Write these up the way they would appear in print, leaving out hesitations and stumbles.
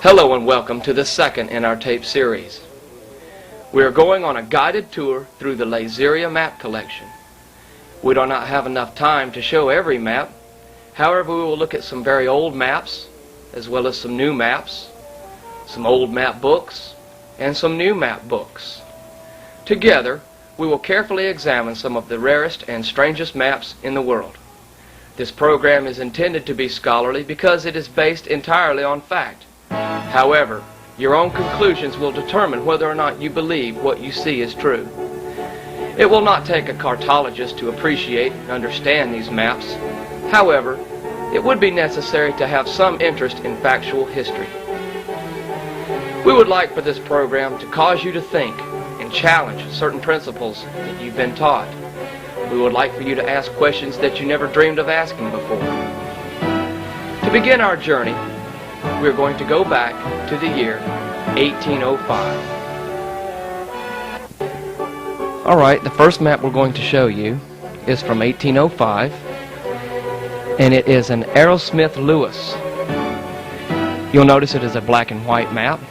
Hello and welcome to the second in our tape series. We are going on a guided tour through the Lazeria Map Collection. We do not have enough time to show every map. However, we will look at some very old maps, as well as some new maps, some old map books, and some new map books. Together, we will carefully examine some of the rarest and strangest maps in the world. This program is intended to be scholarly because it is based entirely on fact. However, your own conclusions will determine whether or not you believe what you see is true. It will not take a cartologist to appreciate and understand these maps. However, it would be necessary to have some interest in factual history. We would like for this program to cause you to think and challenge certain principles that you've been taught. We would like for you to ask questions that you never dreamed of asking before. To begin our journey, we're going to go back to the year 1805. Alright, the first map we're going to show you is from 1805, and it is an Arrowsmith Lewis. You'll notice it is a black and white map,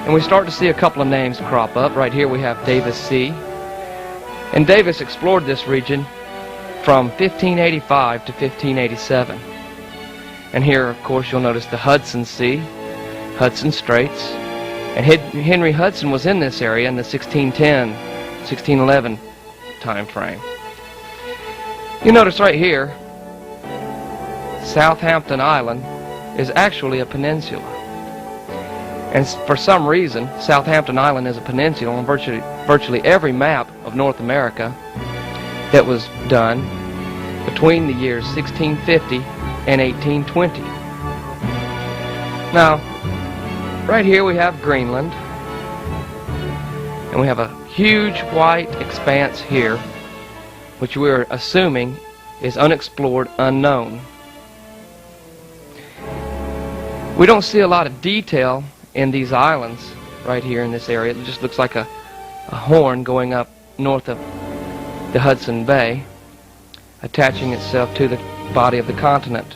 and we start to see a couple of names crop up. Right here we have Davis C. And Davis explored this region from 1585 to 1587. And here, of course, you'll notice the Hudson Sea, Hudson Straits. And Henry Hudson was in this area in the 1610, 1611 time frame. You notice right here, Southampton Island is actually a peninsula. And for some reason, Southampton Island is a peninsula on virtually every map of North America that was done between the years 1650 and 1820. Now, right here we have Greenland, and we have a huge white expanse here, which we're assuming is unexplored, unknown. We don't see a lot of detail in these islands right here in this area. It just looks like a horn going up north of the Hudson Bay, attaching itself to the body of the continent.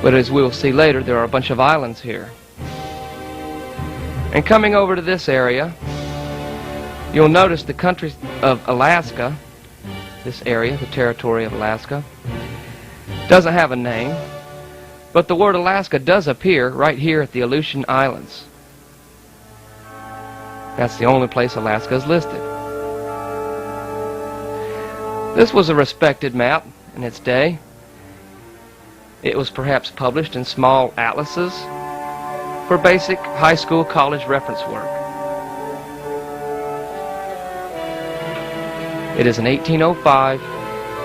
But as we'll see later, there are a bunch of islands here. And coming over to this area, you'll notice the country of Alaska, this area, the territory of Alaska, doesn't have a name, but the word Alaska does appear right here at the Aleutian Islands. That's the only place Alaska is listed. This was a respected map in its day. It was perhaps published in small atlases for basic high school, college reference work. It is an 1805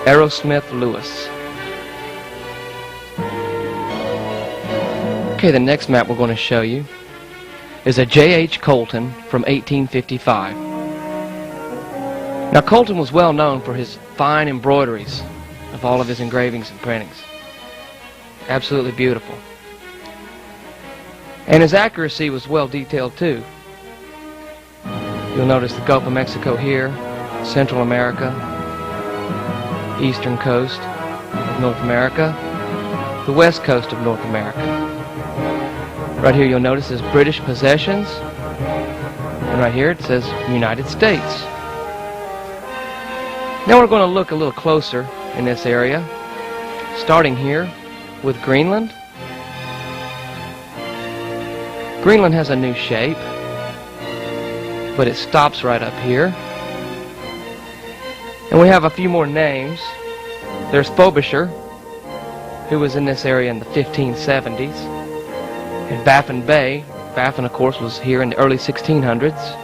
Arrowsmith Lewis. Okay, the next map we're going to show you is a J.H. Colton from 1855. Now, Colton was well known for his fine embroideries of all of his engravings and printings. Absolutely beautiful. And his accuracy was well detailed too. You'll notice the Gulf of Mexico here, Central America, eastern coast of North America, the west coast of North America. Right here you'll notice his British possessions, and right here it says United States. Now we're going to look a little closer in this area, starting here with Greenland. Greenland has a new shape, but it stops right up here. And we have a few more names. There's Frobisher, who was in this area in the 1570s. And Baffin Bay. Baffin, of course, was here in the early 1600s.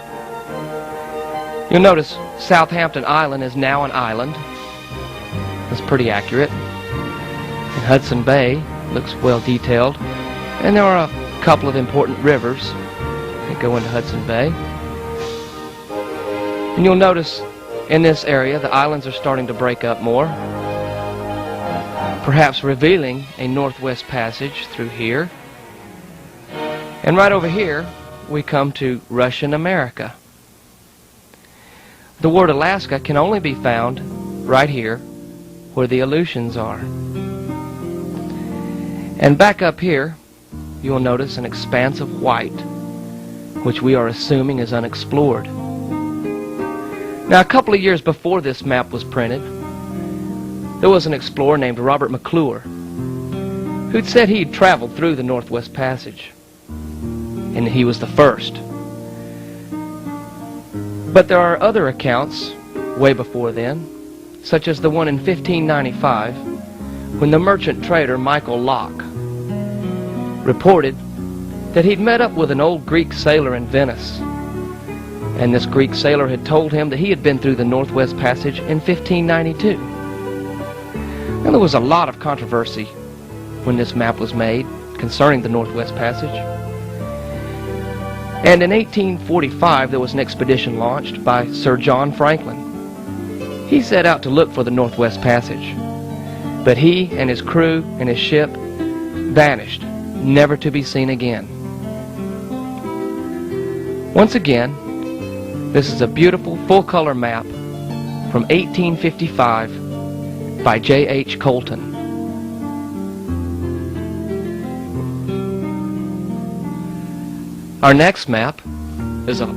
You'll notice Southampton Island is now an island. That's pretty accurate. And Hudson Bay looks well detailed. And there are a couple of important rivers that go into Hudson Bay. And you'll notice in this area the islands are starting to break up more, perhaps revealing a northwest passage through here. And right over here we come to Russian America. The word Alaska can only be found right here where the Aleutians are. And back up here you will notice an expanse of white, which we are assuming is unexplored. Now, a couple of years before this map was printed, there was an explorer named Robert McClure who'd said he'd traveled through the Northwest Passage, and he was the first. But there are other accounts way before then, such as the one in 1595, when the merchant trader Michael Locke reported that he'd met up with an old Greek sailor in Venice, and this Greek sailor had told him that he had been through the Northwest Passage in 1592. Now, there was a lot of controversy when this map was made concerning the Northwest Passage. And in 1845, there was an expedition launched by Sir John Franklin. He set out to look for the Northwest Passage, but he and his crew and his ship vanished, never to be seen again. Once again, this is a beautiful full-color map from 1855 by J.H. Colton. Our next map is a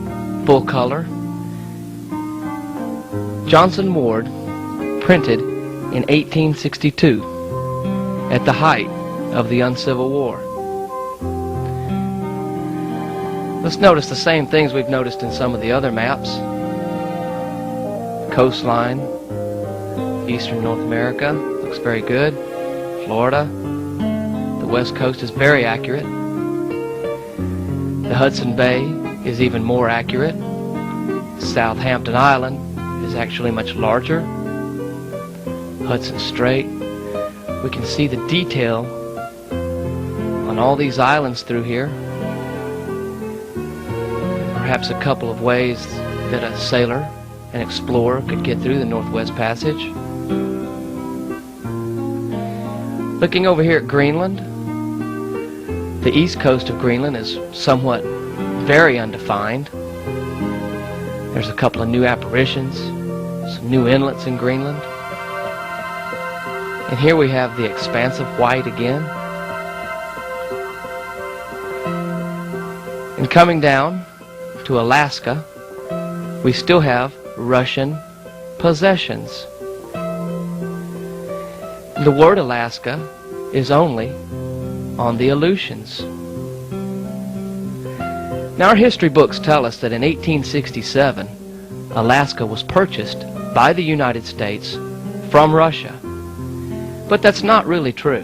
full-color Johnson Ward, printed in 1862 at the height of the Uncivil War. Let's notice the same things we've noticed in some of the other maps. Coastline, eastern North America, looks very good. Florida, the west coast is very accurate. The Hudson Bay is even more accurate. Southampton Island is actually much larger. Hudson Strait. We can see the detail on all these islands through here. Perhaps a couple of ways that a sailor, an explorer, could get through the Northwest Passage. Looking over here at Greenland, the east coast of Greenland is somewhat very undefined. There's a couple of new apparitions, some new inlets in Greenland. And here we have the expanse of white again. And coming down to Alaska, we still have Russian possessions. The word Alaska is only on the Aleutians. Now, our history books tell us that in 1867, Alaska was purchased by the United States from Russia. But that's not really true.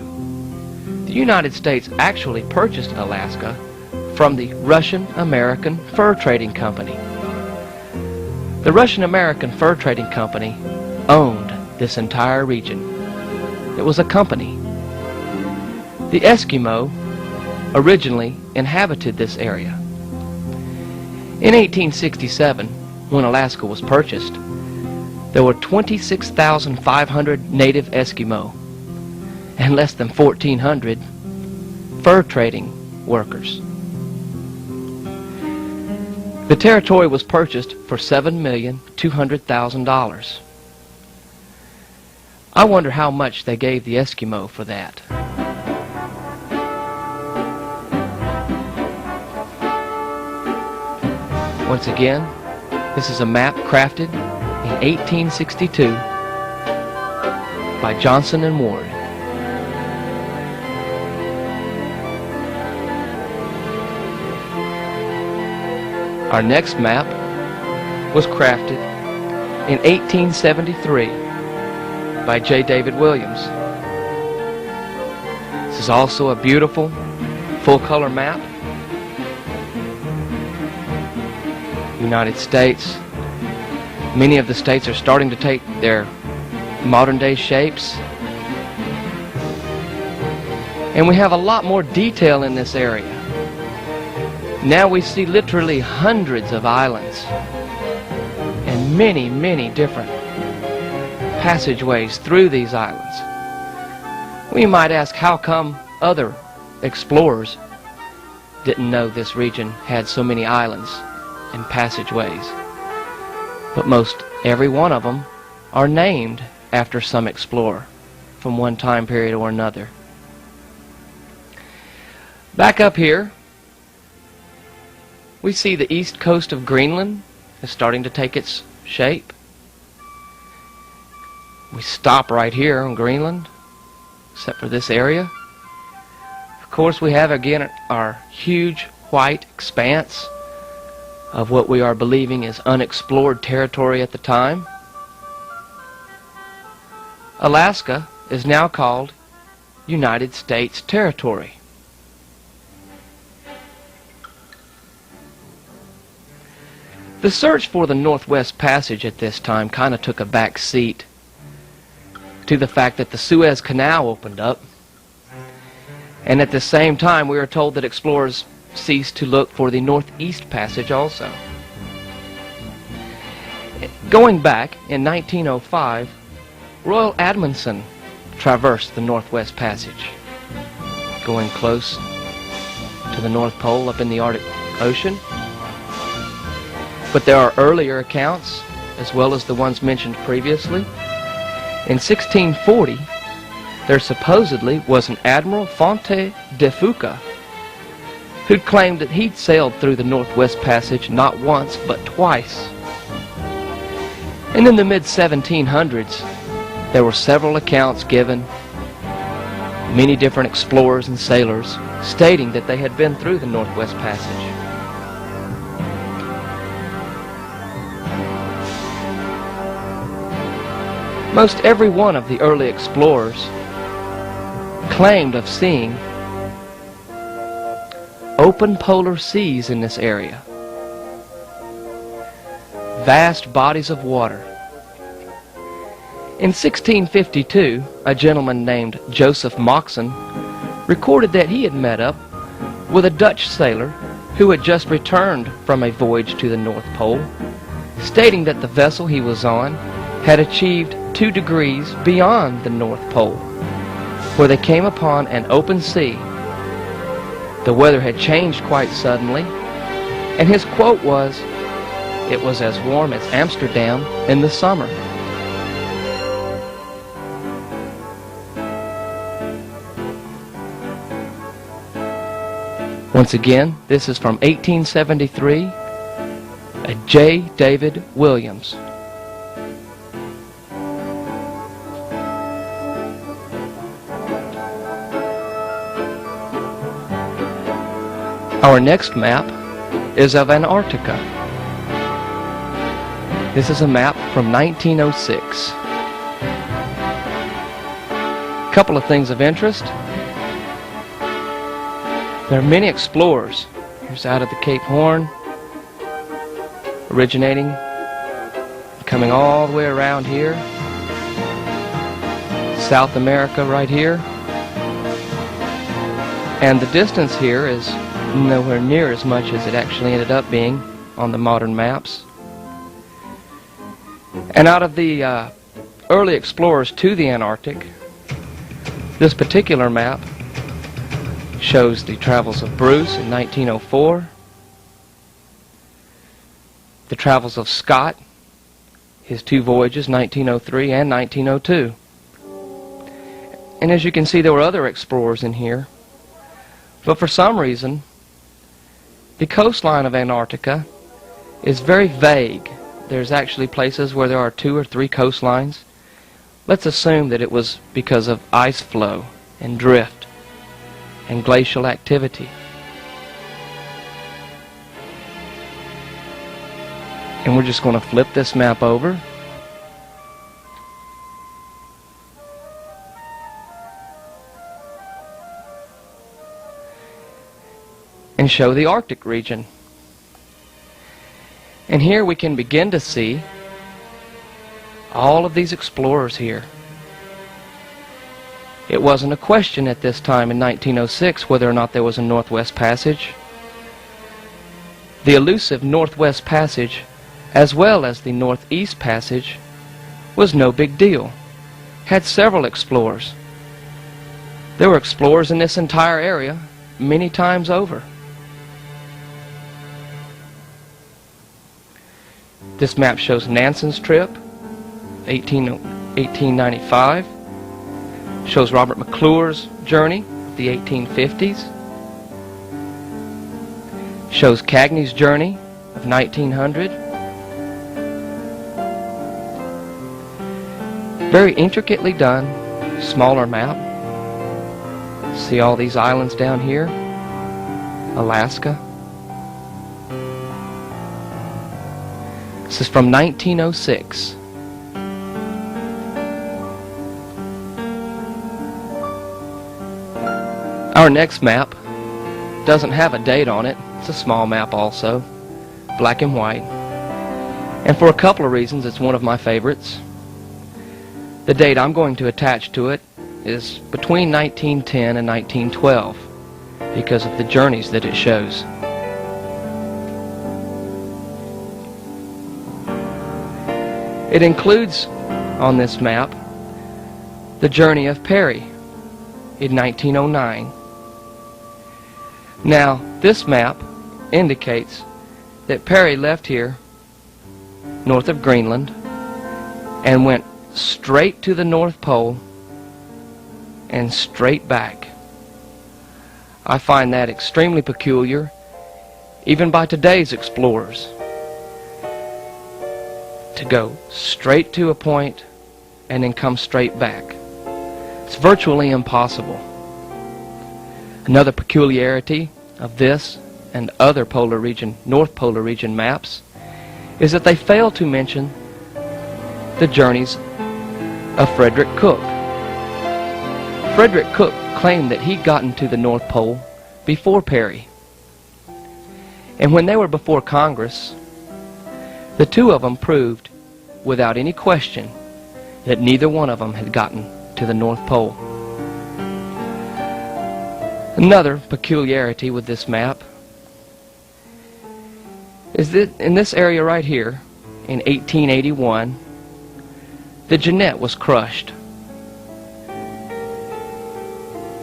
The United States actually purchased Alaska from the Russian-American Fur Trading Company. The Russian-American Fur Trading Company owned this entire region. It was a company. The Eskimo originally inhabited this area. In 1867, when Alaska was purchased, there were 26,500 native Eskimo and less than 1,400 fur trading workers. The territory was purchased for $7,200,000. I wonder how much they gave the Eskimo for that. Once again, this is a map crafted in 1862 by Johnson and Ward. Our next map was crafted in 1873 by J. David Williams. This is also a beautiful full-color map. United States. Many of the states are starting to take their modern-day shapes. And we have a lot more detail in this area. Now we see literally hundreds of islands and many, many different passageways through these islands. We might ask, how come other explorers didn't know this region had so many islands and passageways? But most every one of them are named after some explorer from one time period or another. Back up here, we see the east coast of Greenland is starting to take its shape. We stop right here on Greenland, except for this area. Of course, we have again our huge white expanse of what we are believing is unexplored territory at the time. Alaska is now called United States territory. The search for the Northwest Passage at this time kind of took a back seat to the fact that the Suez Canal opened up, and at the same time we are told that explorers ceased to look for the Northeast Passage also. Going back in 1905, Royal Amundsen traversed the Northwest Passage, going close to the North Pole up in the Arctic Ocean. But there are earlier accounts, as well as the ones mentioned previously. In 1640, there supposedly was an Admiral Fonte de Fuca who'd claimed that he'd sailed through the Northwest Passage not once but twice. And in the mid-1700s, there were several accounts given, many different explorers and sailors stating that they had been through the Northwest Passage. Most every one of the early explorers claimed of seeing open polar seas in this area, vast bodies of water. In 1652, a gentleman named Joseph Moxon recorded that he had met up with a Dutch sailor who had just returned from a voyage to the North Pole, stating that the vessel he was on had achieved 2 degrees beyond the North Pole, where they came upon an open sea. The weather had changed quite suddenly, and his quote was, "It was as warm as Amsterdam in the summer." Once again, this is from 1873, a J. David Williams. Our next map is of Antarctica. This is a map from 1906. A couple of things of interest. There are many explorers. Here's out of the Cape Horn, originating, coming all the way around here. South America right here. And the distance here is nowhere near as much as it actually ended up being on the modern maps. And out of the early explorers to the Antarctic, this particular map shows the travels of Bruce in 1904, the travels of Scott, his 2 voyages, 1903 and 1902. And as you can see, there were other explorers in here, but for some reason, the coastline of Antarctica is very vague. There's actually places where there are 2 or 3 coastlines. Let's assume that it was because of ice flow and drift and glacial activity. And we're just going to flip this map over. And show the Arctic region. And here we can begin to see all of these explorers here. It wasn't a question at this time in 1906 whether or not there was a Northwest Passage. The elusive Northwest Passage, as well as the Northeast Passage, was no big deal. Had several explorers. There were explorers in this entire area many times over. This map shows Nansen's trip, 1895. Shows Robert McClure's journey, the 1850s. Shows Cagney's journey of 1900. Very intricately done, smaller map. See all these islands down here? Alaska. This is from 1906. Our next map doesn't have a date on it. It's a small map also, black and white. And for a couple of reasons, it's one of my favorites. The date I'm going to attach to it is between 1910 and 1912 because of the journeys that it shows. It includes on this map the journey of Peary in 1909. Now, this map indicates that Peary left here north of Greenland and went straight to the North Pole and straight back. I find that extremely peculiar, even by today's explorers, to go straight to a point and then come straight back. It's virtually impossible. Another peculiarity of this and other polar region, North Polar region maps is that they fail to mention the journeys of Frederick Cook. Frederick Cook claimed that he'd gotten to the North Pole before Peary. And when they were before Congress, the two of them proved without any question that neither one of them had gotten to the North Pole. Another peculiarity with this map is that in this area right here, in 1881, the Jeannette was crushed.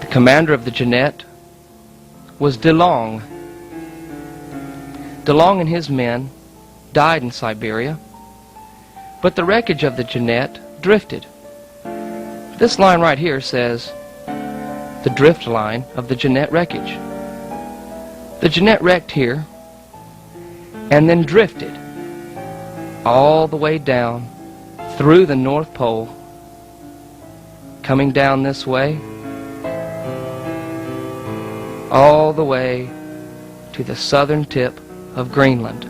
The commander of the Jeannette was De Long. De Long and his men died in Siberia, but the wreckage of the Jeannette drifted. This line right here says the drift line of the Jeannette wreckage. The Jeannette wrecked here and then drifted all the way down through the North Pole, coming down this way, all the way to the southern tip of Greenland.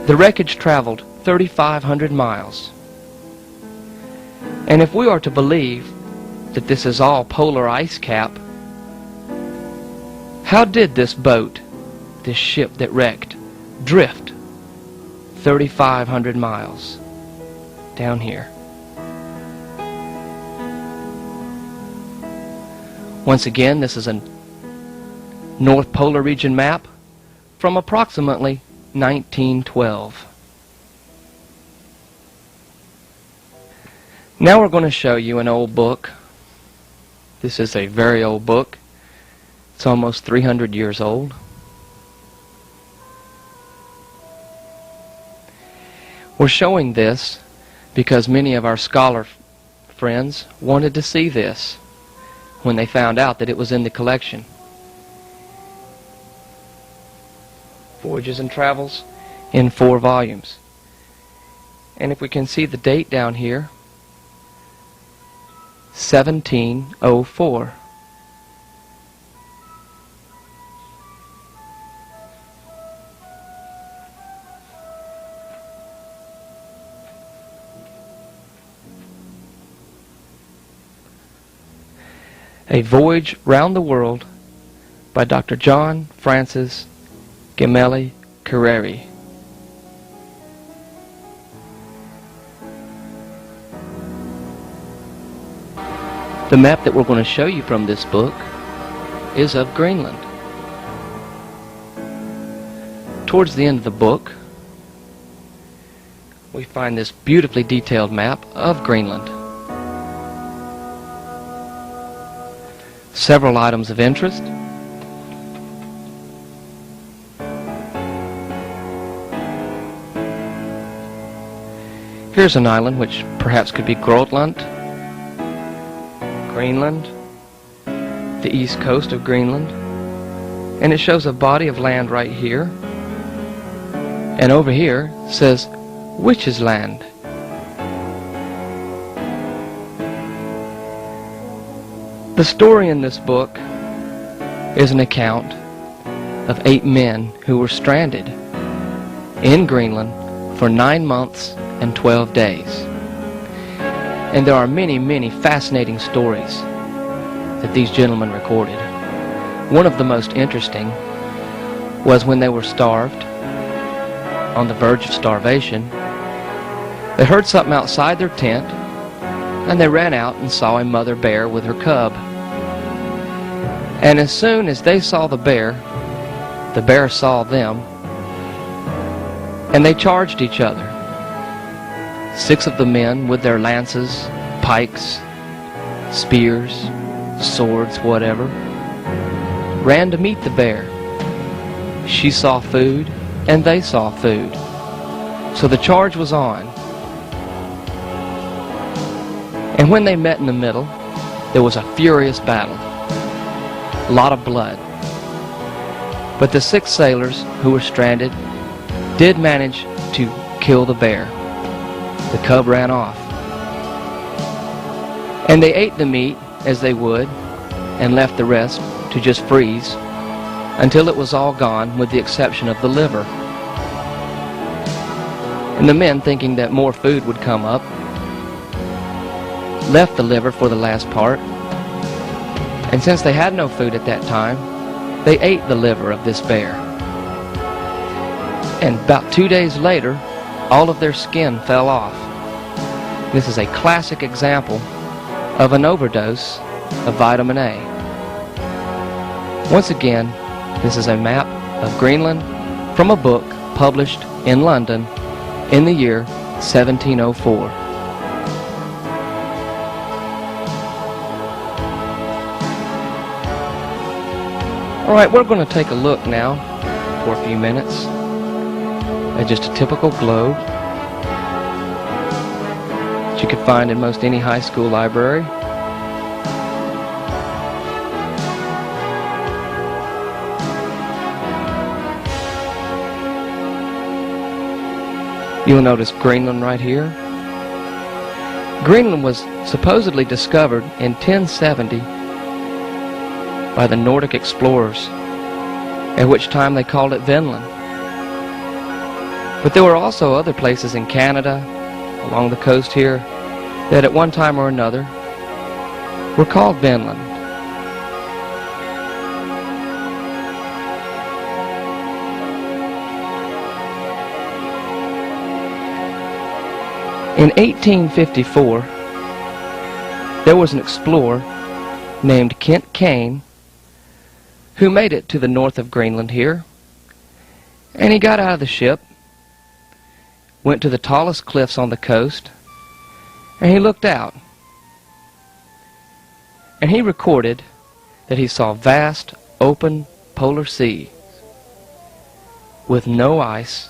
The wreckage traveled 3,500 miles. And if we are to believe that this is all polar ice cap, how did this boat, this ship that wrecked, drift 3,500 miles down here? Once again, this is a North Polar region map from approximately 1912. Now we're going to show you an old book. This is a very old book. It's almost 300 years old. We're showing this because many of our scholar friends wanted to see this when they found out that it was in the collection. Voyages and Travels in 4 volumes. And if we can see the date down here, 1704. A Voyage Round the World by Dr. John Francis Gemelli Carreri. The map that we're going to show you from this book is of Greenland. Towards the end of the book, we find this beautifully detailed map of Greenland. Several items of interest. Here's an island which perhaps could be Grönland, Greenland, the east coast of Greenland. And it shows a body of land right here. And over here says Witch's Land. The story in this book is an account of 8 men who were stranded in Greenland for 9 months and 12 days. And there are many, many fascinating stories that these gentlemen recorded. One of the most interesting was when they were starved, on the verge of starvation. They heard something outside their tent, and they ran out and saw a mother bear with her cub. And as soon as they saw the bear saw them, and they charged each other. 6 of the men with their lances, pikes, spears, swords, whatever, ran to meet the bear. She saw food, and they saw food. So the charge was on. And when they met in the middle, there was a furious battle. A lot of blood. But the 6 sailors who were stranded did manage to kill the bear. The cub ran off. And they ate the meat as they would and left the rest to just freeze until it was all gone with the exception of the liver. And the men, thinking that more food would come up, left the liver for the last part. And since they had no food at that time, they ate the liver of this bear. And about 2 days later, all of their skin fell off. This is a classic example of an overdose of vitamin A. Once again, this is a map of Greenland from a book published in London in the year 1704. Alright, we're going to take a look now for a few minutes at just a typical globe that you could find in most any high school library. You'll notice Greenland right here. Greenland was supposedly discovered in 1070 by the Nordic explorers, at which time they called it Vinland. But there were also other places in Canada, along the coast here, that at one time or another were called Vinland. In 1854, there was an explorer named Kent Kane who made it to the north of Greenland here, and he got out of the ship, went to the tallest cliffs on the coast, and he looked out, and he recorded that he saw vast open polar sea with no ice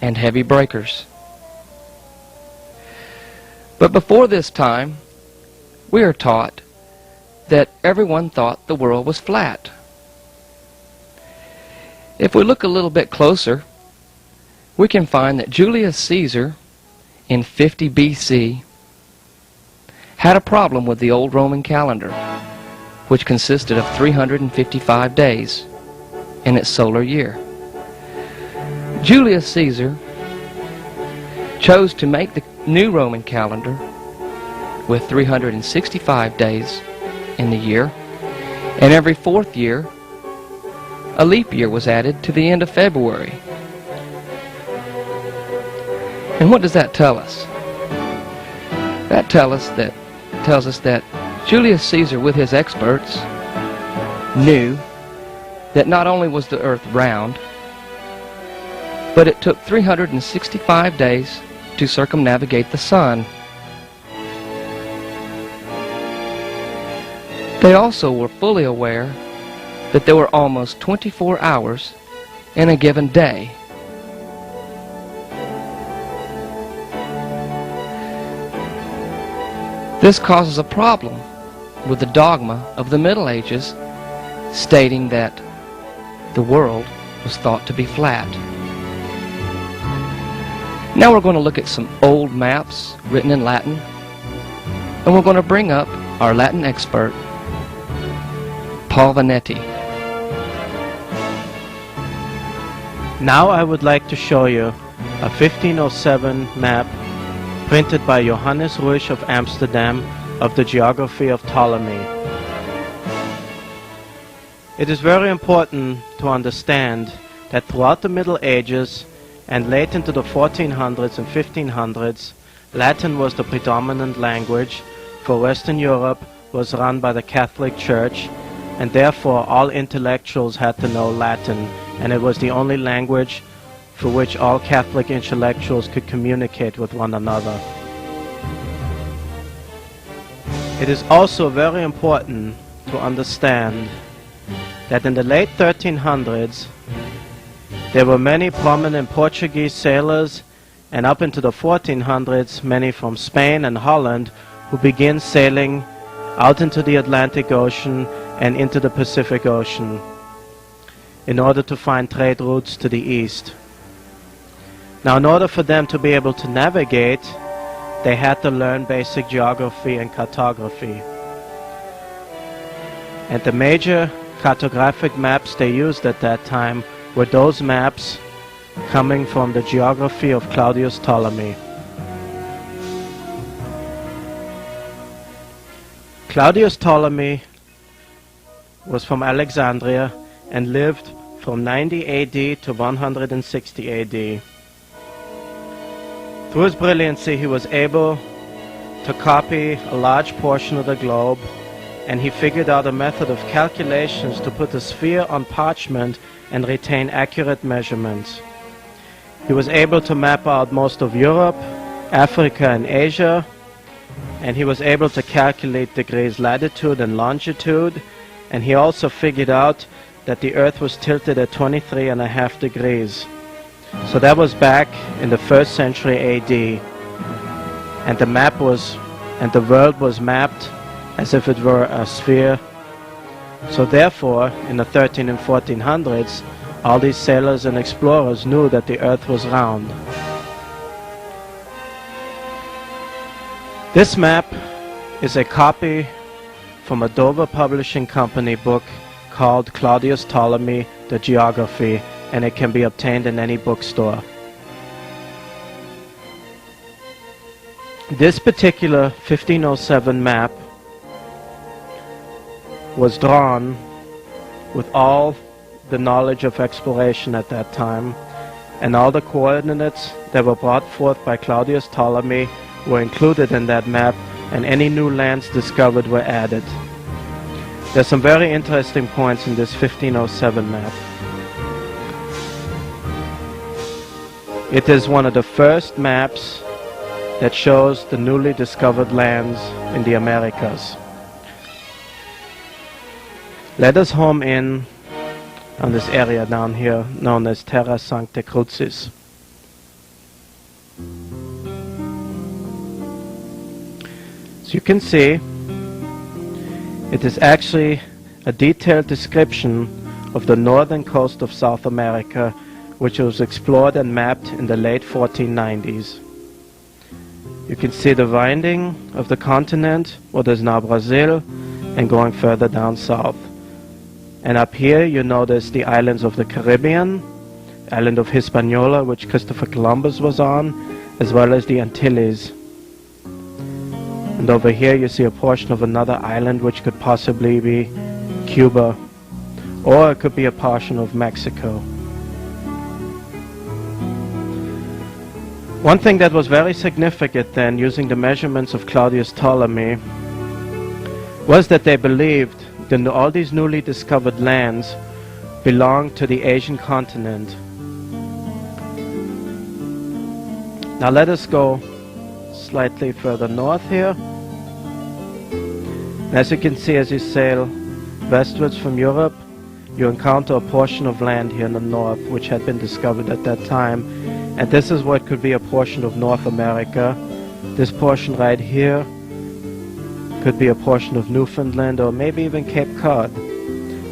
and heavy breakers. But before this time, we are taught that everyone thought the world was flat. If we look a little bit closer, we can find that Julius Caesar, in 50 BC, had a problem with the old Roman calendar, which consisted of 355 days in its solar year. Julius Caesar chose to make the new Roman calendar with 365 days in the year, and every 4th year a leap year was added to the end of February. And what does that tell us? That tells us that Julius Caesar, with his experts, knew that not only was the earth round, but it took 365 days to circumnavigate the sun. They also were fully aware that there were almost 24 hours in a given day. This causes a problem with the dogma of the Middle Ages, stating that the world was thought to be flat. Now we're going to look at some old maps written in Latin, and we're going to bring up our Latin expert, Paul Vanetti. Now I would like to show you a 1507 map printed by Johannes Ruyshe of Amsterdam of the geography of Ptolemy. It is very important to understand that throughout the Middle Ages and late into the 1400s and 1500s, Latin was the predominant language, for Western Europe was run by the Catholic Church, and therefore all intellectuals had to know Latin, and it was the only language for which all Catholic intellectuals could communicate with one another. It is also very important to understand that in the late 1300s there were many prominent Portuguese sailors, and up into the 1400s many from Spain and Holland, who began sailing out into the Atlantic Ocean and into the Pacific Ocean in order to find trade routes to the east. Now, in order for them to be able to navigate, they had to learn basic geography and cartography. And the major cartographic maps they used at that time were those maps coming from the geography of Claudius Ptolemy. Claudius Ptolemy was from Alexandria and lived from 90 AD to 160 AD. Through his brilliancy, he was able to copy a large portion of the globe, and he figured out a method of calculations to put a sphere on parchment and retain accurate measurements. He was able to map out most of Europe, Africa, and Asia, and he was able to calculate degrees latitude and longitude, and he also figured out that the Earth was tilted at 23.5 degrees. So that was back in the 1st century AD, and the world was mapped as if it were a sphere. So therefore, in the 13 and 1400s, all these sailors and explorers knew that the Earth was round. This map is a copy from a Dover Publishing Company book called Claudius Ptolemy, the Geography, and it can be obtained in any bookstore. This particular 1507 map was drawn with all the knowledge of exploration at that time, and all the coordinates that were brought forth by Claudius Ptolemy were included in that map, and any new lands discovered were added. There's some very interesting points in this 1507 map. It is one of the first maps that shows the newly discovered lands in the Americas. Let us home in on this area down here known as Terra Sancte Crucis. So you can see it is actually a detailed description of the northern coast of South America, which was explored and mapped in the late 1490s. You can see the winding of the continent, what is now Brazil, and going further down south. And up here you notice the islands of the Caribbean, island of Hispaniola, which Christopher Columbus was on, as well as the Antilles. And over here you see a portion of another island, which could possibly be Cuba, or it could be a portion of Mexico. One thing that was very significant then, using the measurements of Claudius Ptolemy, was that they believed that all these newly discovered lands belonged to the Asian continent. Now let us go slightly further north here. As you can see, as you sail westwards from Europe, you encounter a portion of land here in the north which had been discovered at that time, and this is what could be a portion of North America. This portion right here could be a portion of Newfoundland or maybe even Cape Cod.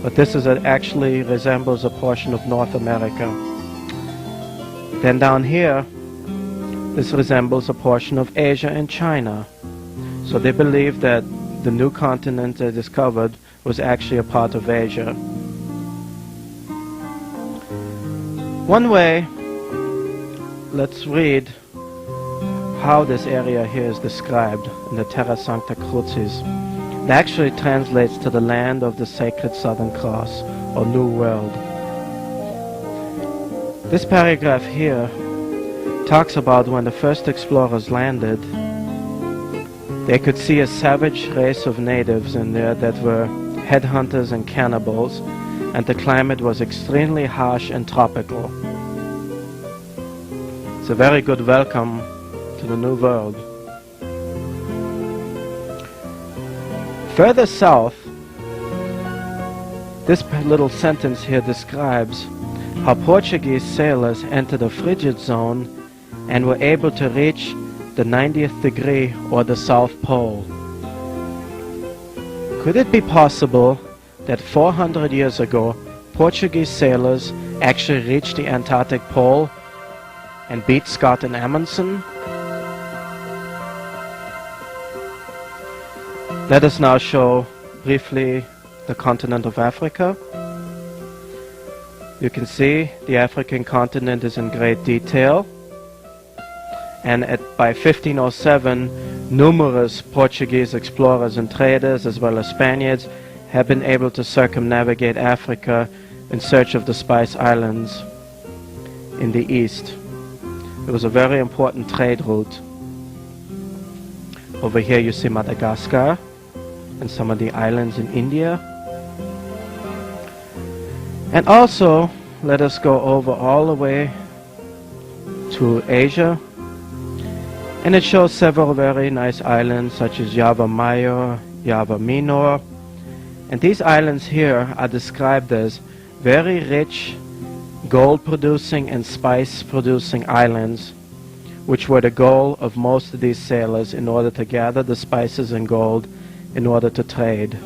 but this is actually resembles a portion of North America. Then down here, this resembles a portion of Asia and China. So they believe that the new continent they discovered was actually a part of Asia. One way, let's read how this area here is described in the Terra Sancta Crucis. It actually translates to the land of the Sacred Southern Cross, or New World. This paragraph here talks about when the first explorers landed. They could see a savage race of natives in there that were headhunters and cannibals, and the climate was extremely harsh and tropical. It's a very good welcome to the New World. Further south, this little sentence here describes how Portuguese sailors entered a frigid zone and were able to reach the 90th degree or the South Pole. Could it be possible that 400 years ago Portuguese sailors actually reached the Antarctic Pole and beat Scott and Amundsen? Let us now show briefly the continent of Africa. You can see the African continent is in great detail. And by 1507, numerous Portuguese explorers and traders, as well as Spaniards, have been able to circumnavigate Africa in search of the Spice Islands in the east. It was a very important trade route. Over here you see Madagascar and some of the islands in India. And also, let us go over all the way to Asia. And it shows several very nice islands such as Java Major, Java Minor. And these islands here are described as very rich gold producing and spice producing islands, which were the goal of most of these sailors in order to gather the spices and gold in order to trade.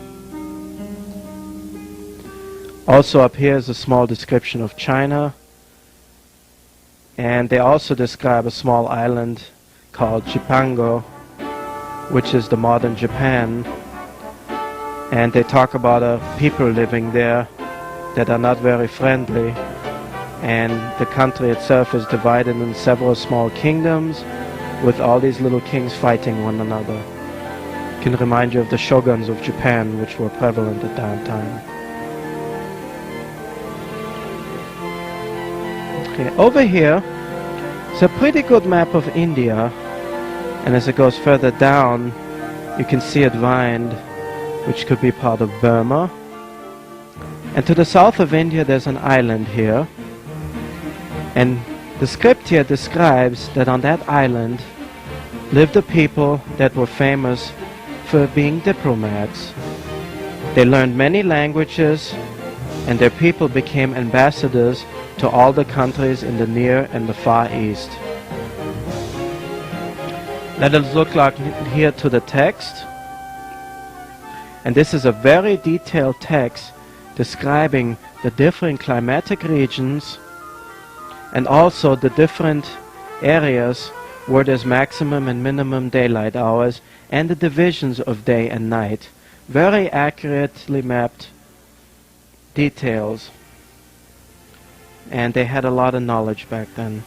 Also up here is a small description of China. And they also describe a small island called Chipango, which is the modern Japan, and they talk about people living there that are not very friendly, and the country itself is divided in several small kingdoms with all these little kings fighting one another. It can remind you of the shoguns of Japan, which were prevalent at that time. Okay, over here it's a pretty good map of India. And as it goes further down, you can see it vined, which could be part of Burma. And to the south of India, there's an island here. And the script here describes that on that island lived a people that were famous for being diplomats. They learned many languages, and their people became ambassadors to all the countries in the Near and the Far East. Let us look here to the text. And this is a very detailed text describing the different climatic regions and also the different areas where there's maximum and minimum daylight hours and the divisions of day and night. Very accurately mapped details. And they had a lot of knowledge back then.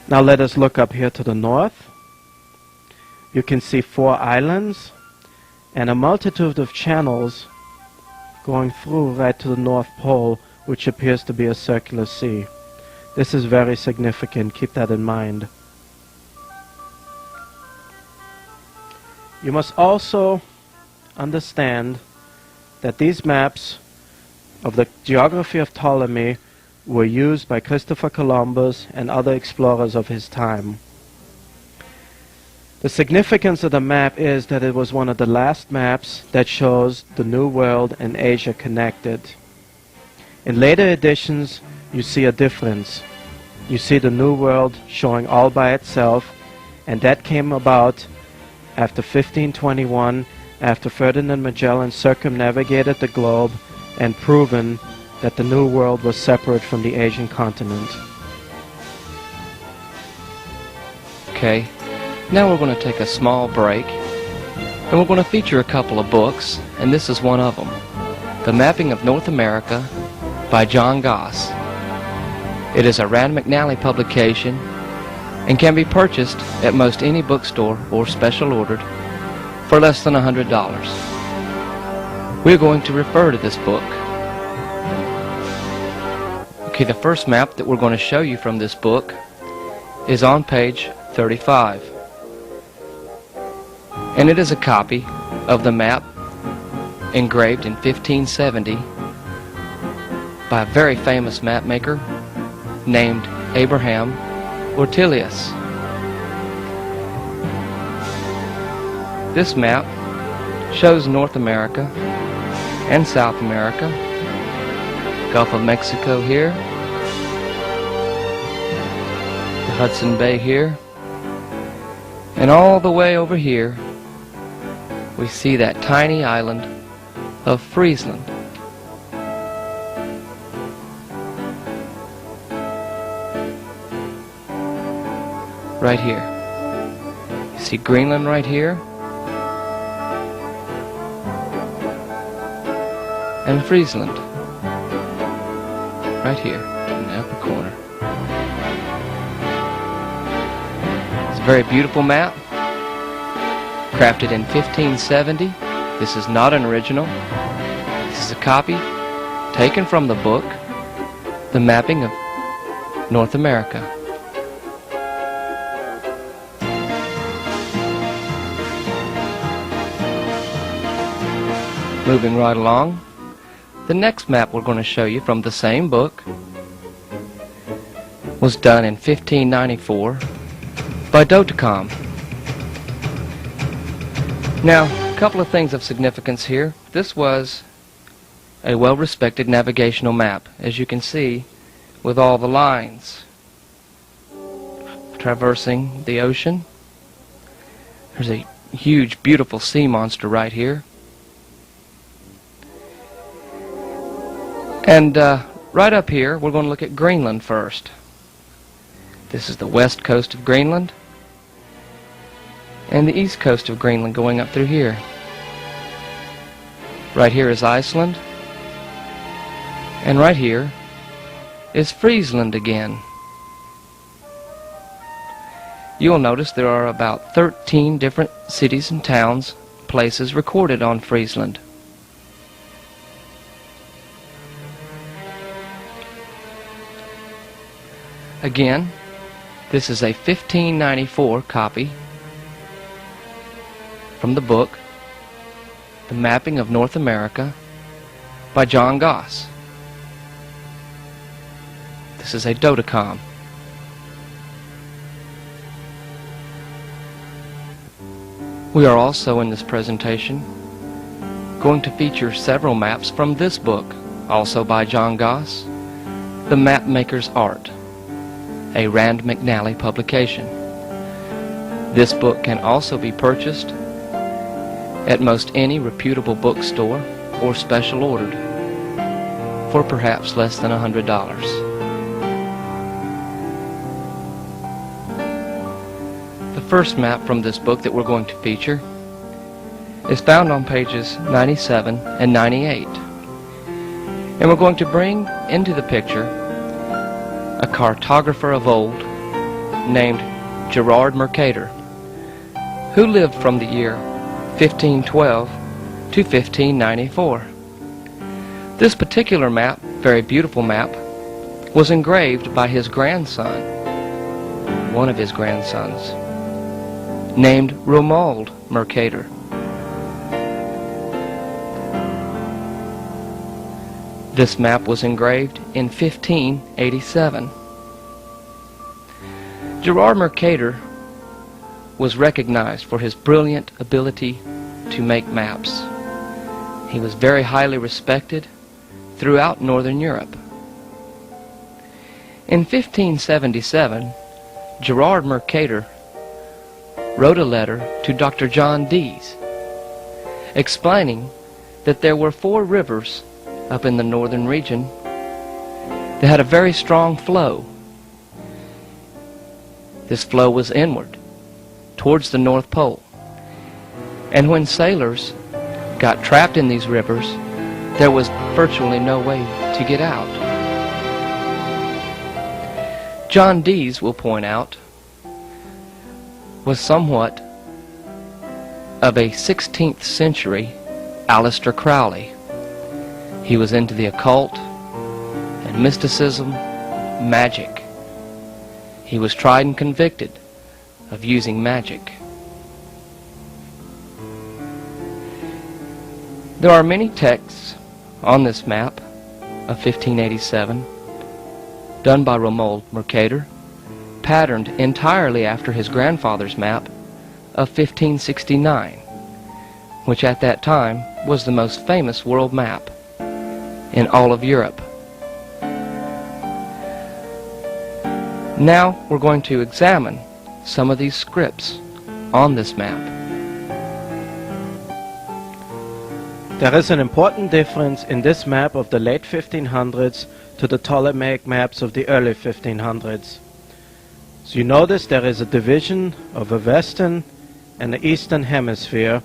Now let us look up here to the north. You can see 4 islands and a multitude of channels going through right to the North Pole, which appears to be a circular sea. This is very significant, keep that in mind. You must also understand that these maps of the geography of Ptolemy were used by Christopher Columbus and other explorers of his time. The significance of the map is that it was one of the last maps that shows the New World and Asia connected. In later editions, you see a difference. You see the New World showing all by itself, and that came about after 1521, after Ferdinand Magellan circumnavigated the globe and proven that the New World was separate from the Asian continent. Okay, now we're going to take a small break, and we're going to feature a couple of books, and this is one of them. The Mapping of North America by John Goss. It is a Rand McNally publication and can be purchased at most any bookstore or special ordered for less than $100. We're going to refer to this book. Okay, the first map that we're going to show you from this book is on page 35. And it is a copy of the map engraved in 1570 by a very famous map maker named Abraham Ortelius. This map shows North America and South America, Gulf of Mexico here, the Hudson Bay here, and all the way over here we see that tiny island of Friesland. Right here. You see Greenland right here, and Friesland right here in the upper corner. It's a very beautiful map, crafted in 1570. This is not an original. This is a copy taken from the book, The Mapping of North America. Moving right along, the next map we're going to show you from the same book was done in 1594 by Doticom. Now, a couple of things of significance here. This was a well-respected navigational map, as you can see, with all the lines traversing the ocean. There's a huge, beautiful sea monster right here. And right up here, we're going to look at Greenland first. This is the west coast of Greenland, and the east coast of Greenland going up through here. Right here is Iceland, and right here is Friesland again. You'll notice there are about 13 different cities and towns, places recorded on Friesland. Again, this is a 1594 copy from the book, The Mapping of North America by John Goss. This is a Doticom. We are also in this presentation going to feature several maps from this book, also by John Goss, The Map Maker's Art, a Rand McNally publication. This book can also be purchased at most any reputable bookstore or special ordered for perhaps less than $100. The first map from this book that we're going to feature is found on pages 97 and 98. And we're going to bring into the picture a cartographer of old named Mercator, who lived from the year 1512 to 1594. This particular map, very beautiful map, was engraved by his grandson, one of his grandsons, named Romuald Mercator. This map was engraved in 1587. Mercator was recognized for his brilliant ability to make maps. He was very highly respected throughout Northern Europe. In 1577, Mercator wrote a letter to Dr. John Dees explaining that there were 4 rivers up in the northern region that had a very strong flow. This flow was inward, towards the North Pole. And when sailors got trapped in these rivers, there was virtually no way to get out. John Dees, will point out, was somewhat of a 16th century Aleister Crowley. He was into the occult and mysticism, magic. He was tried and convicted of using magic. There are many texts on this map of 1587 done by Romuald Mercator, patterned entirely after his grandfather's map of 1569, which at that time was the most famous world map in all of Europe. Now we're going to examine some of these scripts on this map. There is an important difference in this map of the late 1500s to the Ptolemaic maps of the early 1500s. So you notice there is a division of a western and an eastern hemisphere,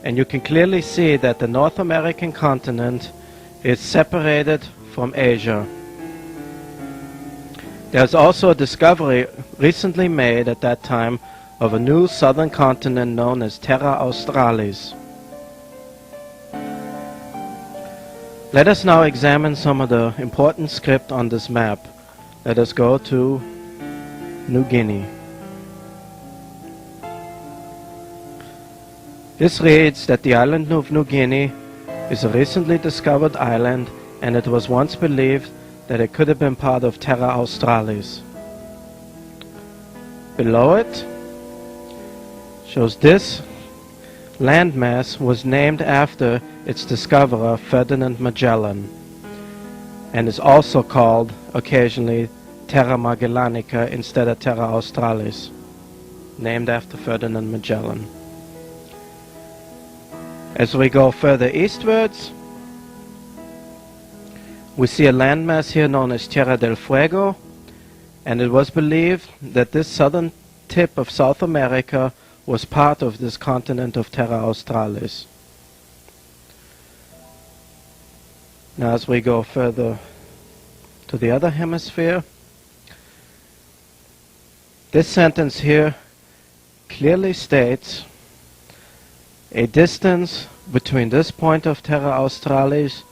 and you can clearly see that the North American continent is separated from Asia. There's also a discovery recently made at that time of a new southern continent known as Terra Australis. Let us now examine some of the important script on this map. Let us go to New Guinea. This reads that the island of New Guinea is a recently discovered island, and it was once believed that it could have been part of Terra Australis. Below it shows this landmass was named after its discoverer Ferdinand Magellan, and is also called occasionally Terra Magellanica instead of Terra Australis, named after Ferdinand Magellan. As we go further eastwards, we see a landmass here known as Tierra del Fuego, and it was believed that this southern tip of South America was part of this continent of Terra Australis. Now as we go further to the other hemisphere, this sentence here clearly states a distance between this point of Terra Australis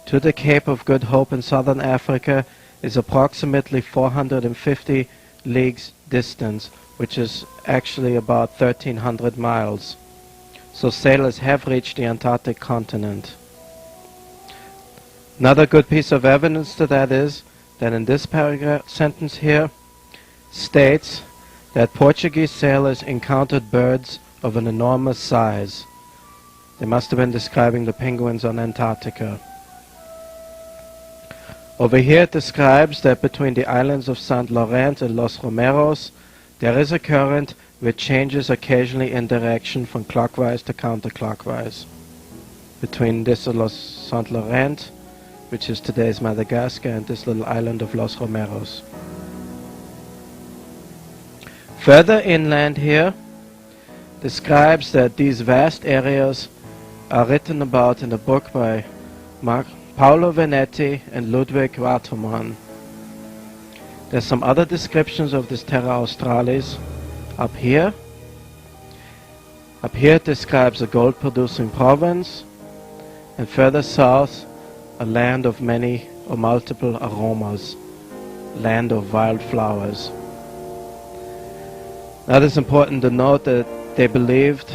to the Cape of Good Hope in southern Africa is approximately 450 leagues distance, which is actually about 1,300 miles. So sailors have reached the Antarctic continent. Another good piece of evidence to that is that in this paragraph sentence here states that Portuguese sailors encountered birds of an enormous size. They must have been describing the penguins on Antarctica. Over here it describes that between the islands of St. Laurent and Los Romeros there is a current which changes occasionally in direction from clockwise to counterclockwise. Between this Los St. Laurent, which is today's Madagascar, and this little island of Los Romeros. Further inland here describes that these vast areas are written about in a book by Paolo Venetti and Ludwig Watermann. There's some other descriptions of this Terra Australis up here. Up here it describes a gold-producing province, and further south a land of many or multiple aromas, land of wildflowers. Now it is important to note that they believed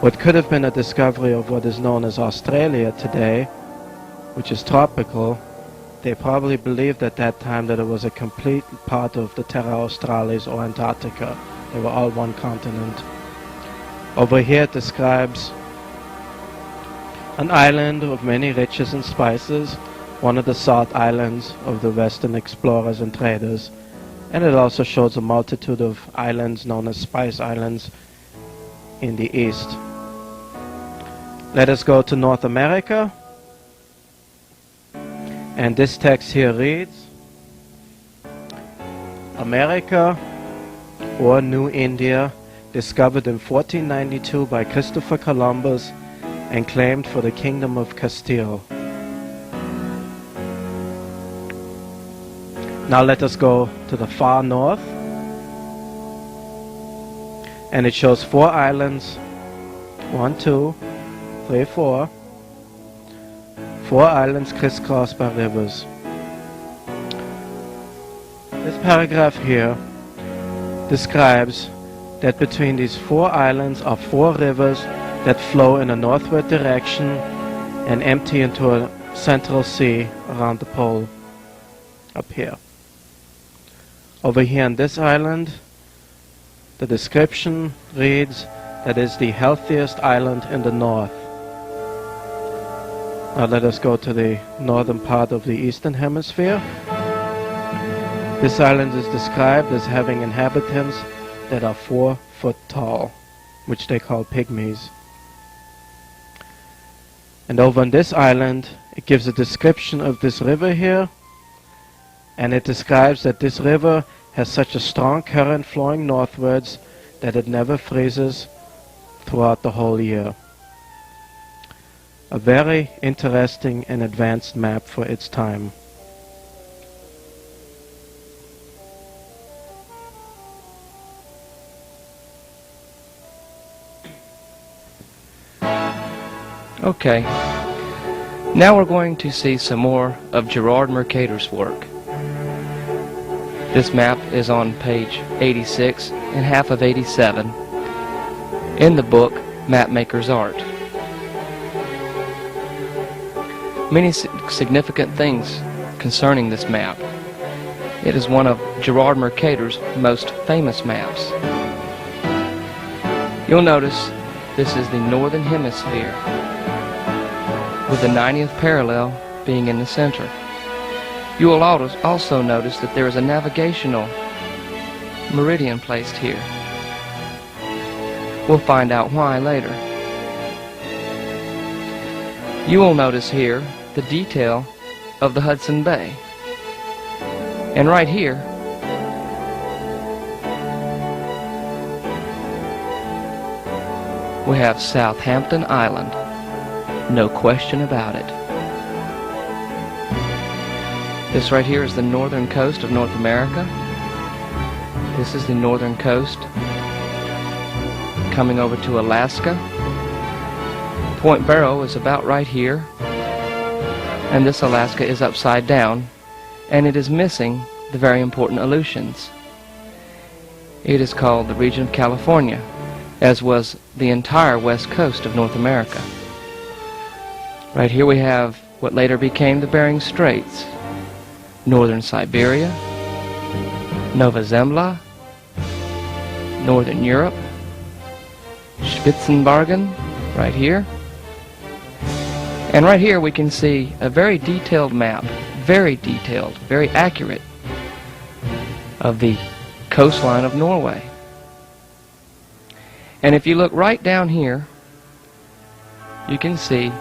what could have been a discovery of what is known as Australia today, which is tropical. They probably believed at that time that it was a complete part of the Terra Australis or Antarctica. They were all one continent. Over here it describes an island of many riches and spices, one of the sought islands of the western explorers and traders, and it also shows a multitude of islands known as Spice Islands in the east. Let us go to North America. And this text here reads, America, or New India, discovered in 1492 by Christopher Columbus and claimed for the Kingdom of Castile. Now let us go to the far north, and it shows 4 islands, 1, 2, 3, 4. 4 islands crisscrossed by rivers. This paragraph here describes that between these 4 islands are 4 rivers that flow in a northward direction and empty into a central sea around the pole up here. Over here on this island, the description reads that it's the healthiest island in the north. Now let us go to the northern part of the eastern hemisphere. This island is described as having inhabitants that are 4 foot tall, which they call pygmies. And over on this island, it gives a description of this river here, and it describes that this river has such a strong current flowing northwards that it never freezes throughout the whole year. A very interesting and advanced map for its time. Okay, now we're going to see some more of Gerard Mercator's work. This map is on page 86 and half of 87 in the book Mapmaker's Art. Many significant things concerning this map. It is one of Gerard Mercator's most famous maps. You'll notice this is the northern hemisphere, with the 90th parallel being in the center. You will also notice that there is a navigational meridian placed here. We'll find out why later. You will notice here the detail of the Hudson Bay. And right here, we have Southampton Island. No question about it. This right here is the northern coast of North America. This is the northern coast coming over to Alaska. Point Barrow is about right here, and this Alaska is upside down, and it is missing the very important Aleutians. It is called the region of California, as was the entire west coast of North America. Right here we have what later became the Bering Straits, northern Siberia, Nova Zembla, northern Europe, Spitzenbergen, right here. And right here we can see a very detailed map, very detailed, very accurate, of the coastline of Norway. And if you look right down here, you can see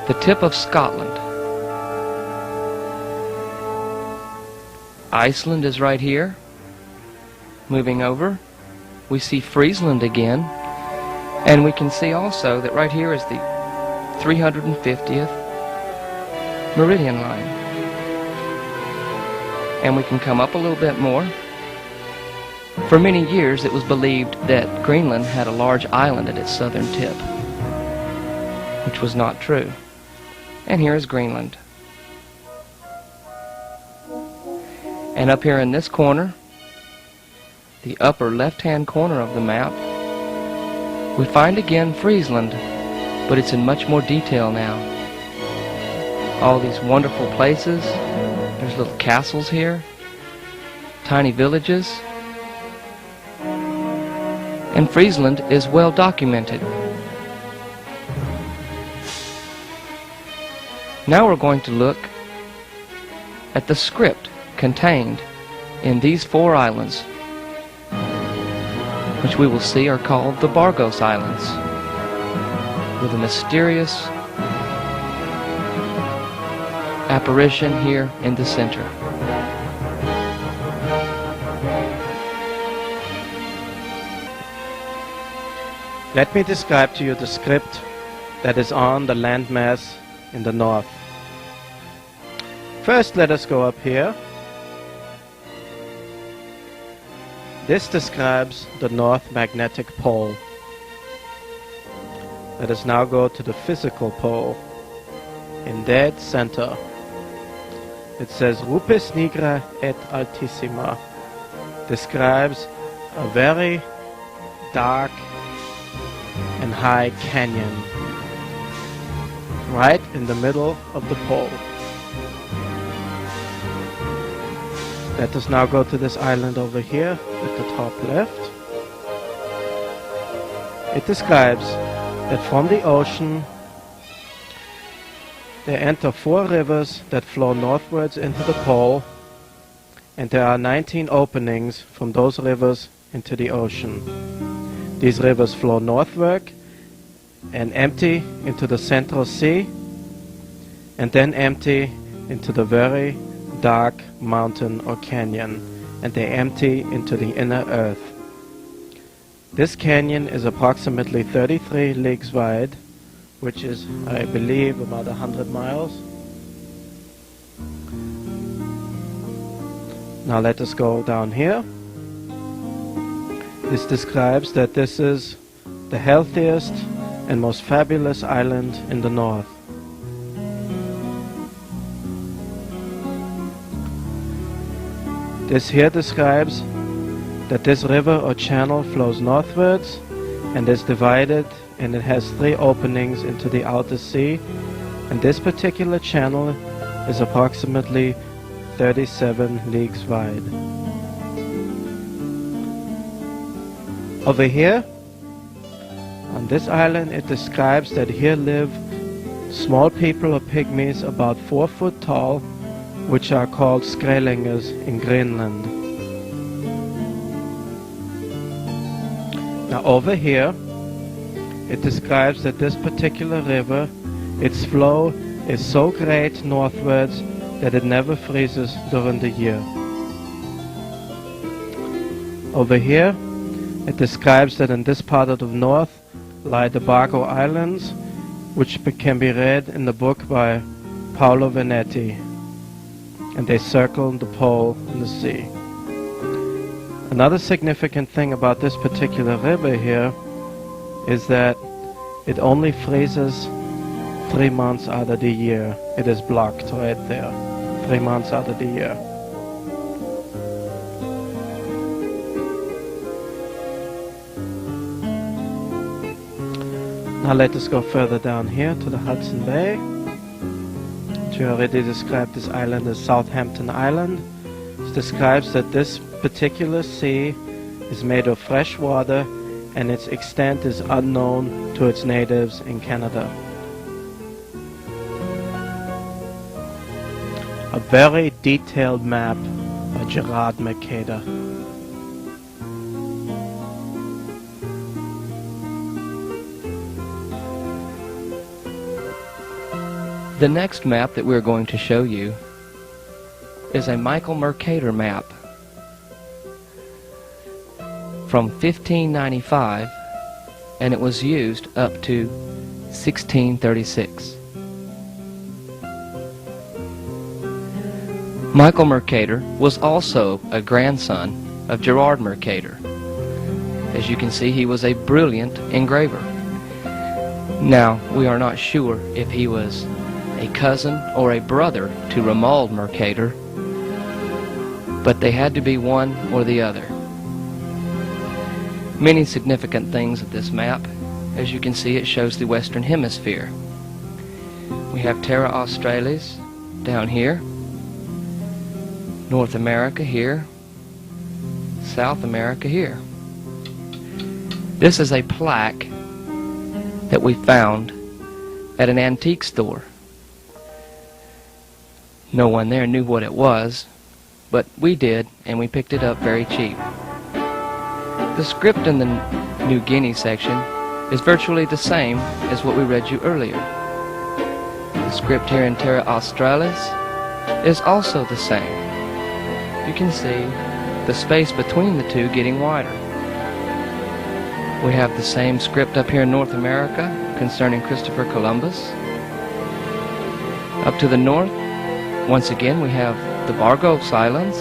the tip of Scotland. Iceland is right here. Moving over, we see Friesland again, and we can see also that right here is the 350th meridian line. And we can come up a little bit more. For many years it was believed that Greenland had a large island at its southern tip, which was not true. And here is Greenland. And up here in this corner, the upper left-hand corner of the map, we find again Friesland, but it's in much more detail now. All these wonderful places. There's little castles here, tiny villages, and Friesland is well documented. Now we're going to look at the script contained in these 4 islands, which we will see are called the Bargos Islands, with a mysterious apparition here in the center. Let me describe to you the script that is on the landmass in the north. First, let us go up here. This describes the North Magnetic Pole. Let us now go to the physical pole. In dead center, it says Rupes nigra et altissima. Describes a very dark and high canyon right in the middle of the pole. Let us now go to this island over here at the top left. It describes that from the ocean there enter 4 rivers that flow northwards into the pole, and there are 19 openings from those rivers into the ocean. These rivers flow northward and empty into the Central Sea, and then empty into the very dark mountain or canyon, and they empty into the inner earth. This canyon is approximately 33 leagues wide, which is, I believe, about 100 miles. Now let us go down here. This describes that this is the healthiest and most fabulous island in the north. This here describes that this river or channel flows northwards and is divided, and it has 3 openings into the outer sea, and this particular channel is approximately 37 leagues wide. Over here on this island, it describes that here live small people or pygmies about 4 foot tall, which are called skrælingers in Greenland. Now over here, it describes that this particular river, its flow is so great northwards that it never freezes during the year. Over here, it describes that in this part of the north lie the Bargo Islands, which can be read in the book by Paolo Venetti, and they circle the pole in the sea. Another significant thing about this particular river here is that it only freezes 3 months out of the year. It is blocked right there. 3 months out of the year. Now let us go further down here to the Hudson Bay. We already described this island as Southampton Island. It describes that this particular sea is made of fresh water, and its extent is unknown to its natives in Canada. A very detailed map by Gerard Mercator. The next map that we're going to show you is a Michael Mercator map from 1595, and it was used up to 1636. Michael Mercator was also a grandson of Gerard Mercator. As you can see, he was a brilliant engraver. Now, we are not sure if he was a cousin or a brother to Romuald Mercator, but they had to be one or the other. Many significant things of this map. As you can see, it shows the Western Hemisphere. We have Terra Australis down here, North America here, South America here. This is a plaque that we found at an antique store. No one there knew what it was, but we did, and we picked it up very cheap. The script in the New Guinea section is virtually the same as what we read you earlier. The script here in Terra Australis is also the same. You can see the space between the two getting wider. We have the same script up here in North America concerning Christopher Columbus. Up to the north, once again, we have the Bargos Islands.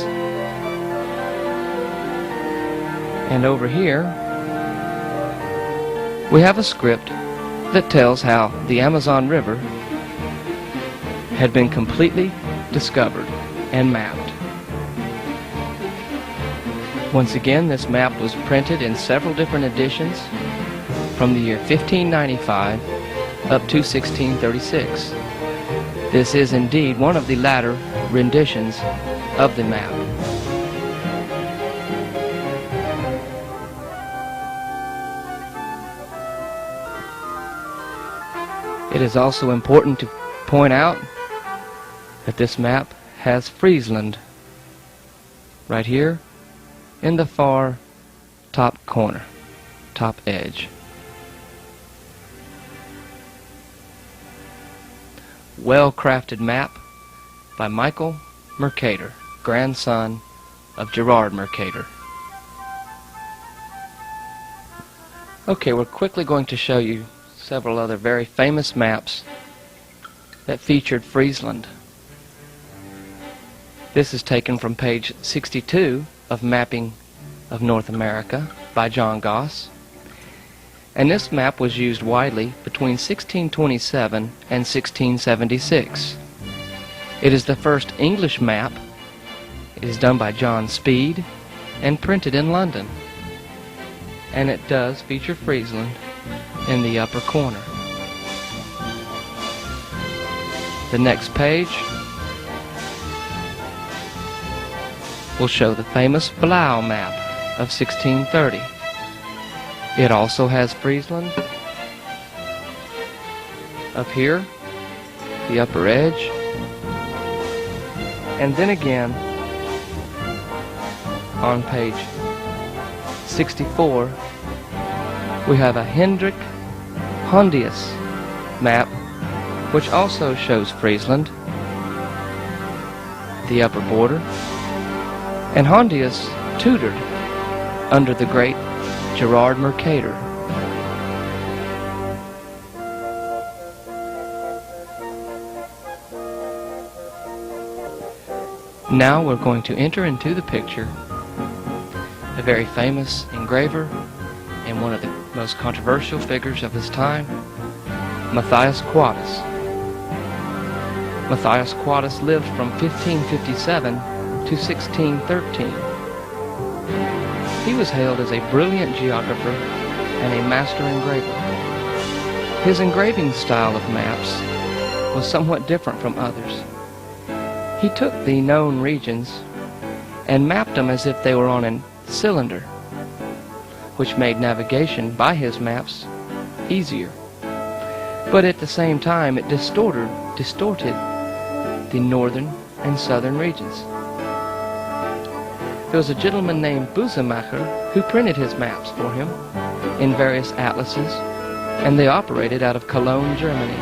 And over here, we have a script that tells how the Amazon River had been completely discovered and mapped. Once again, this map was printed in several different editions from the year 1595 up to 1636. This is indeed one of the latter renditions of the map. It is also important to point out that this map has Friesland right here in the far top corner, top edge. Well-crafted map by Michael Mercator, grandson of Gerard Mercator. Okay, we're quickly going to show you several other very famous maps that featured Friesland. This is taken from page 62 of Mapping of North America by John Goss. And this map was used widely between 1627 and 1676. It is the first English map. It is done by John Speed and printed in London. And it does feature Friesland in the upper corner. The next page will show the famous Blau map of 1630. It also has Friesland up here, the upper edge, and then again on page 64 we have a Hendrik Hondius map, which also shows Friesland, the upper border, and Hondius tutored under the great Gerard Mercator. Now we're going to enter into the picture a very famous engraver and one of the most controversial figures of his time, Mathias Quadus. Mathias Quadus lived from 1557 to 1613. He was hailed as a brilliant geographer and a master engraver. His engraving style of maps was somewhat different from others. He took the known regions and mapped them as if they were on a cylinder, which made navigation by his maps easier. But at the same time, it distorted the northern and southern regions. There was a gentleman named Bussemacher who printed his maps for him in various atlases, and they operated out of Cologne, Germany.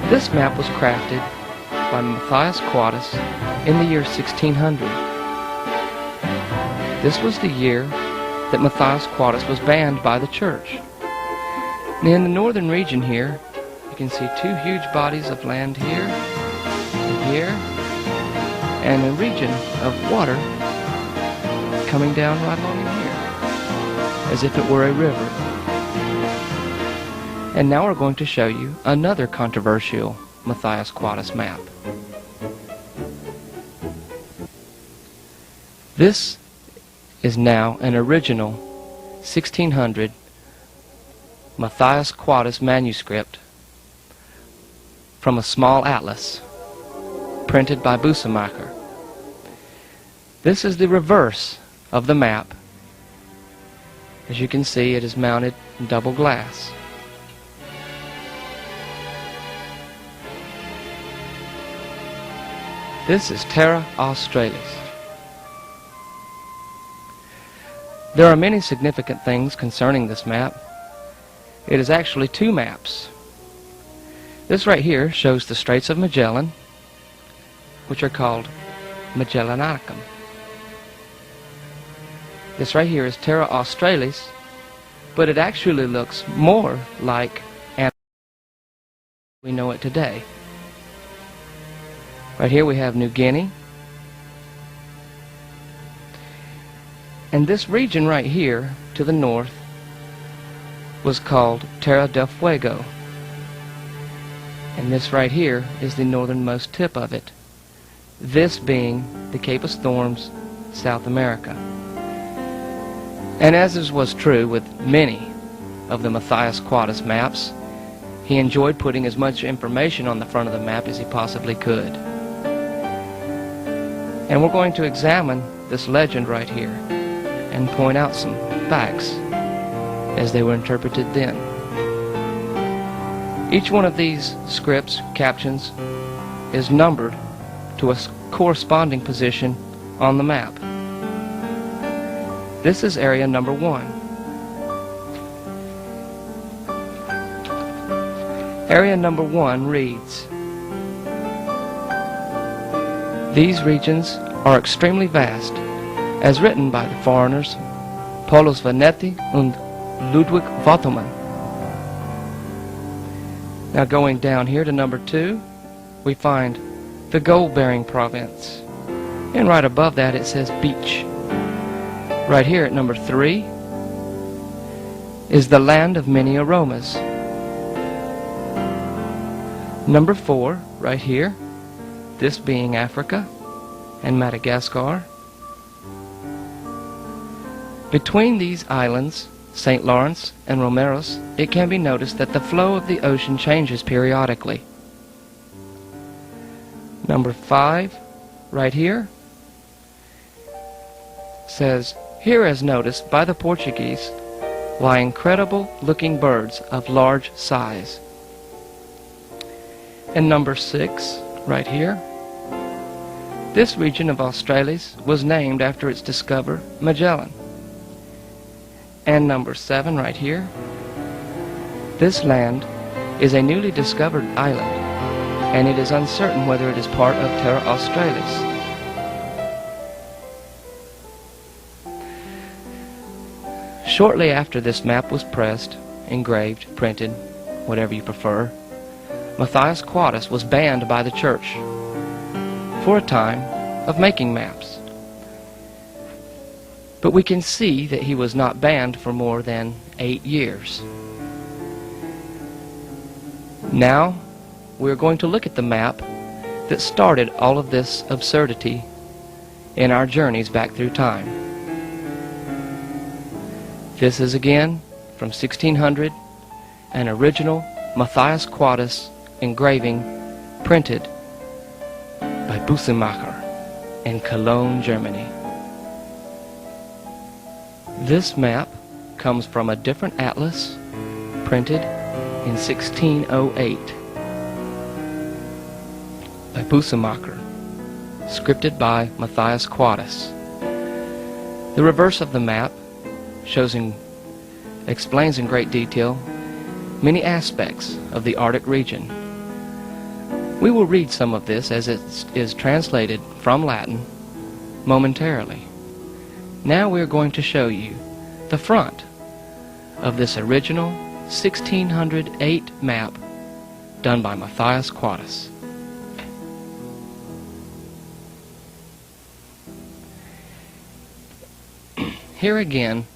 This map was crafted by Mathias Quadus in the year 1600. This was the year that Mathias Quadus was banned by the church. And in the northern region here, you can see two huge bodies of land here and here, and a region of water coming down right along in here, as if it were a river. And now we're going to show you another controversial Mathias Quadus map. This is now an original 1600 Mathias Quadus manuscript from a small atlas printed by Bussemacher. This is the reverse of the map. As you can see, it is mounted in double glass. This is Terra Australis. There are many significant things concerning this map. It is actually two maps. This right here shows the Straits of Magellan, which are called Magellanicum. This right here is Terra Australis, but it actually looks more like Antarctica we know it today. Right here we have New Guinea. And this region right here to the north was called Terra del Fuego. And this right here is the northernmost tip of it, this being the Cape of Storms, South America. And as was true with many of the Mathias Quadus maps, he enjoyed putting as much information on the front of the map as he possibly could. And we're going to examine this legend right here and point out some facts as they were interpreted then. Each one of these scripts, captions, is numbered to a corresponding position on the map. This is area number 1. Area number 1 reads, "These regions are extremely vast, as written by the foreigners Paulus Veneti and Ludwig Vottelmann." Now going down here to number 2, we find the gold-bearing province. And right above that it says beach. Right here at number 3 is the land of many aromas. Number 4, right here, this being Africa and Madagascar. Between these islands, St. Lawrence and Romeros, it can be noticed that the flow of the ocean changes periodically. Number 5, right here, says, "Here as noticed by the Portuguese lie incredible looking birds of large size." And number 6, right here, "This region of Australis was named after its discoverer, Magellan." And number 7, right here, "This land is a newly discovered island, and it is uncertain whether it is part of Terra Australis." Shortly after this map was pressed, engraved, printed, whatever you prefer, Mathias Quadus was banned by the church for a time of making maps. But we can see that he was not banned for more than 8 years. Now we're going to look at the map that started all of this absurdity in our journeys back through time. This is again from 1600, an original Mathias Quadus engraving printed by Bussemacher in Cologne, Germany. This map comes from a different atlas printed in 1608 by Bussemacher, scripted by Mathias Quadus. The reverse of the map explains in great detail many aspects of the Arctic region. We will read some of this as it is translated from Latin momentarily. Now we are going to show you the front of this original 1608 map done by Mathias Quadus. Here again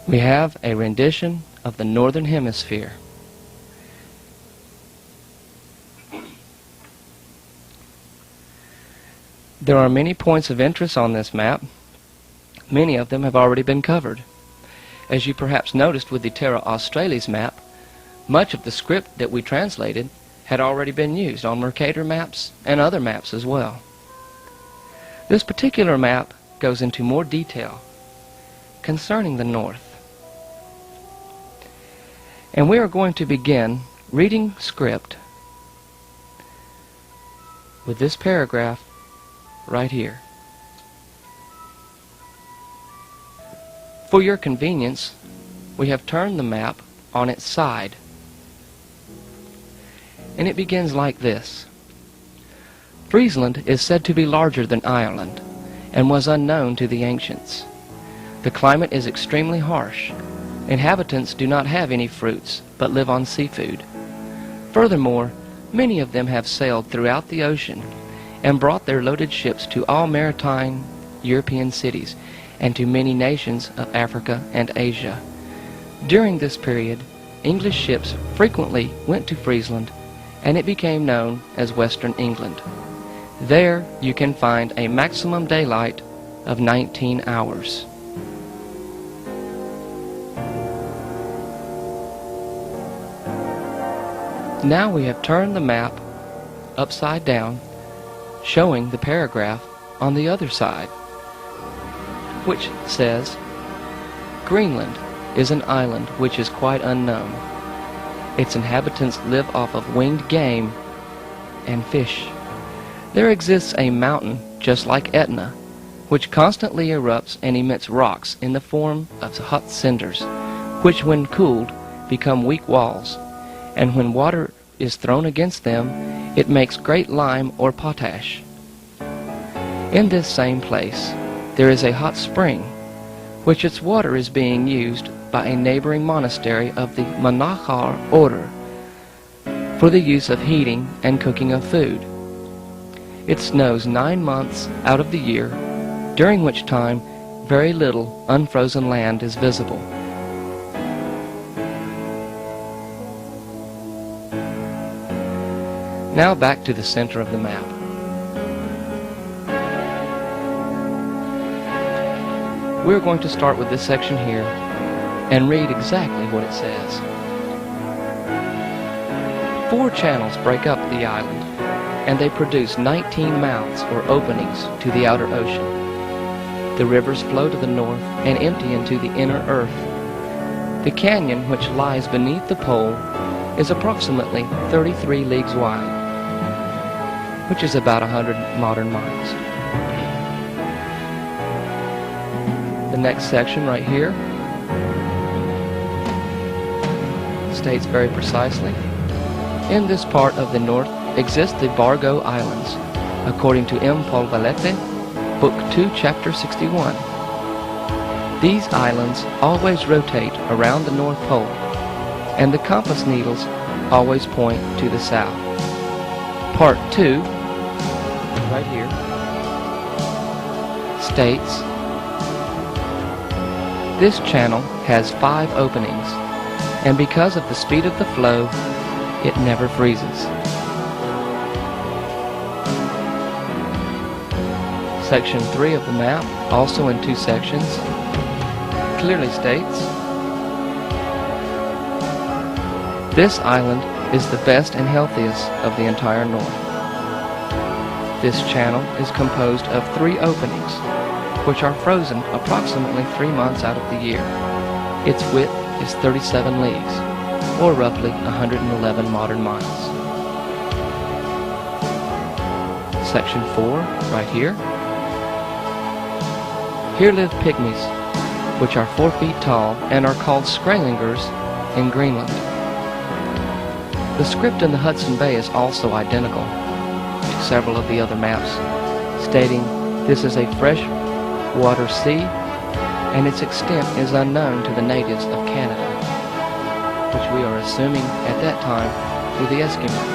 we have a rendition of the Northern Hemisphere. There are many points of interest on this map. Many of them have already been covered. As you perhaps noticed with the Terra Australis map, much of the script that we translated had already been used on Mercator maps and other maps as well. This particular map goes into more detail concerning the North. And we are going to begin reading script with this paragraph right here. For your convenience, we have turned the map on its side. and it begins like this. Friesland is said to be larger than Ireland, and was unknown to the ancients. The climate is extremely harsh. Inhabitants do not have any fruits, but live on seafood. Furthermore, many of them have sailed throughout the ocean and brought their loaded ships to all maritime European cities and to many nations of Africa and Asia. During this period, English ships frequently went to Friesland, and it became known as Western England. There you can find a maximum daylight of 19 hours. Now we have turned the map upside down, showing the paragraph on the other side, which says, Greenland is an island which is quite unknown. Its inhabitants live off of winged game and fish. There exists a mountain just like Etna, which constantly erupts and emits rocks in the form of hot cinders, which when cooled become weak walls, and when water is thrown against them, it makes great lime or potash. In this same place, there is a hot spring, which its water is being used by a neighboring monastery of the Monachar order for the use of heating and cooking of food. It snows 9 months out of the year, during which time very little unfrozen land is visible. Now back to the center of the map. We're going to start with this section here and read exactly what it says. 4 channels break up the island, and they produce 19 mouths or openings to the outer ocean. The rivers flow to the north and empty into the inner earth. The canyon, which lies beneath the pole, is approximately 33 leagues wide, which is about 100 modern miles. The next section right here states very precisely, in this part of the north exist the Bargo Islands, according to M. Paul Valette, Book 2, Chapter 61. These islands always rotate around the North Pole, and the compass needles always point to the south. Part 2, right here, states, this channel has 5 openings, and because of the speed of the flow, it never freezes. Section 3 of the map, also in 2 sections, clearly states, this island is the best and healthiest of the entire north. This channel is composed of 3 openings, which are frozen approximately 3 months out of the year. Its width is 37 leagues, or roughly 111 modern miles. Section 4, right here. Here live pygmies, which are 4 feet tall and are called Skrælingers in Greenland. The script in the Hudson Bay is also identical to several of the other maps, stating this is a freshwater sea and its extent is unknown to the natives of Canada, which we are assuming at that time were the Eskimos.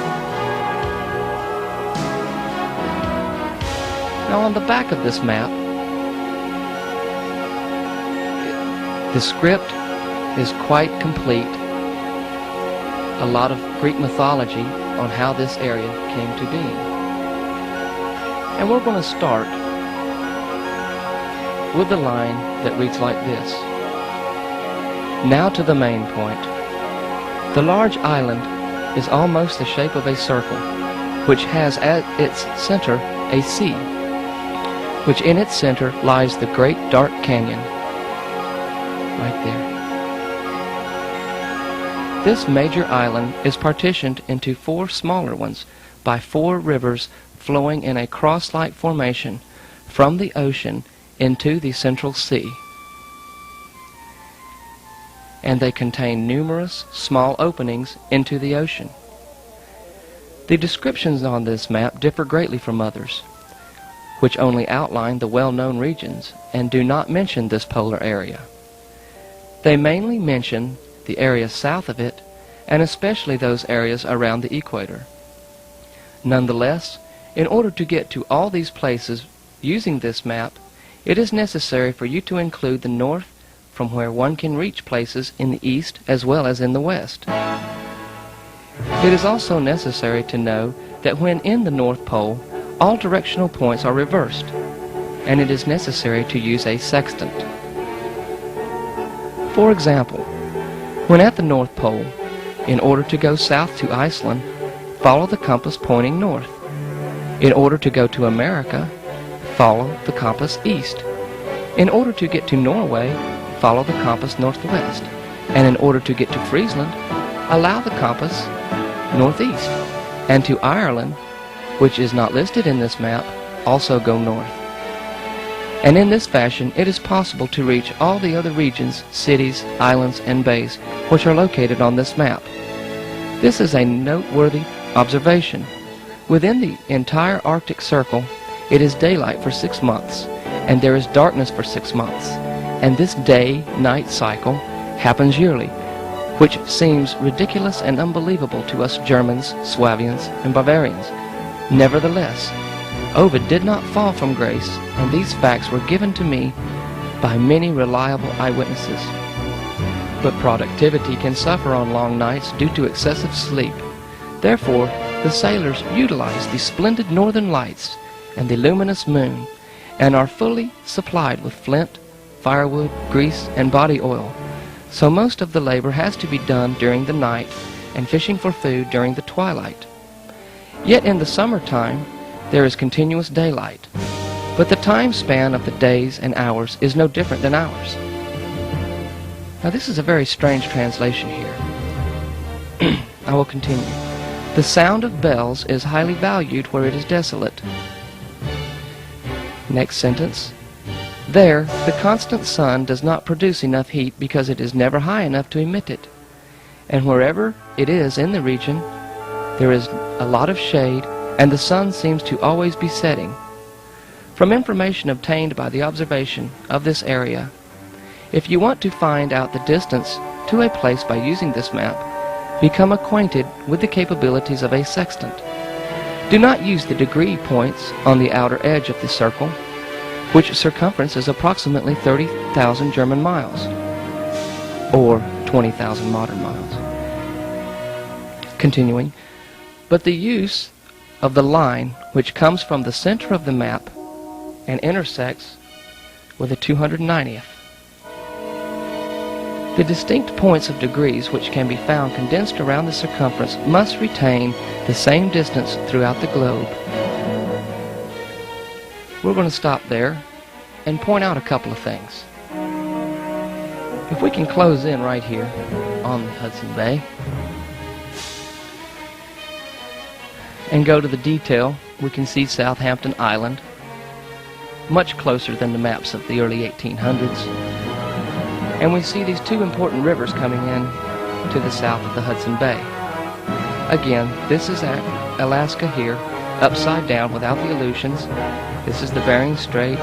Now on the back of this map, the script is quite complete. A lot of Greek mythology on how this area came to be. And we're going to start with the line that reads like this. Now to the main point. The large island is almost the shape of a circle, which has at its center a sea, which in its center lies the great dark canyon. Right there. This major island is partitioned into 4 smaller ones by 4 rivers flowing in a cross-like formation from the ocean into the central sea. And they contain numerous small openings into the ocean. The descriptions on this map differ greatly from others, which only outline the well-known regions and do not mention this polar area. They mainly mention the area south of it, and especially those areas around the equator. Nonetheless, in order to get to all these places using this map, it is necessary for you to include the north, from where one can reach places in the east as well as in the west. It is also necessary to know that when in the North Pole, all directional points are reversed, and it is necessary to use a sextant. For example, when at the North Pole, in order to go south to Iceland, follow the compass pointing north. In order to go to America, follow the compass east. In order to get to Norway, follow the compass northwest. And in order to get to Friesland, allow the compass northeast. And to Ireland, which is not listed in this map, also go north. And in this fashion, it is possible to reach all the other regions, cities, islands, and bays which are located on this map. This is a noteworthy observation. Within the entire Arctic Circle, it is daylight for 6 months, and there is darkness for 6 months. And this day-night cycle happens yearly, which seems ridiculous and unbelievable to us Germans, Swabians, and Bavarians. Nevertheless, Ovid did not fall from grace, and these facts were given to me by many reliable eyewitnesses. But productivity can suffer on long nights due to excessive sleep. Therefore, the sailors utilize the splendid northern lights and the luminous moon, and are fully supplied with flint, firewood, grease, and body oil. So most of the labor has to be done during the night, and fishing for food during the twilight. Yet in the summertime, there is continuous daylight, but the time span of the days and hours is no different than ours. Now this is a very strange translation here. I will continue. The sound of bells is highly valued where it is desolate. Next sentence. There, the constant sun does not produce enough heat because it is never high enough to emit it. And wherever it is in the region, there is a lot of shade, and the sun seems to always be setting. From information obtained by the observation of this area, if you want to find out the distance to a place by using this map, become acquainted with the capabilities of a sextant. Do not use the degree points on the outer edge of the circle, which circumference is approximately 30,000 German miles, or 20,000 modern miles. Continuing, but the use of the line which comes from the center of the map and intersects with the 290th. The distinct points of degrees which can be found condensed around the circumference must retain the same distance throughout the globe. We're going to stop there and point out a couple of things. If we can close in right here on the Hudson Bay and go to the detail, we can see Southampton Island, much closer than the maps of the early 1800s. And we see these two important rivers coming in to the south of the Hudson Bay. Again, this is Alaska here, upside down without the Aleutians. This is the Bering Strait,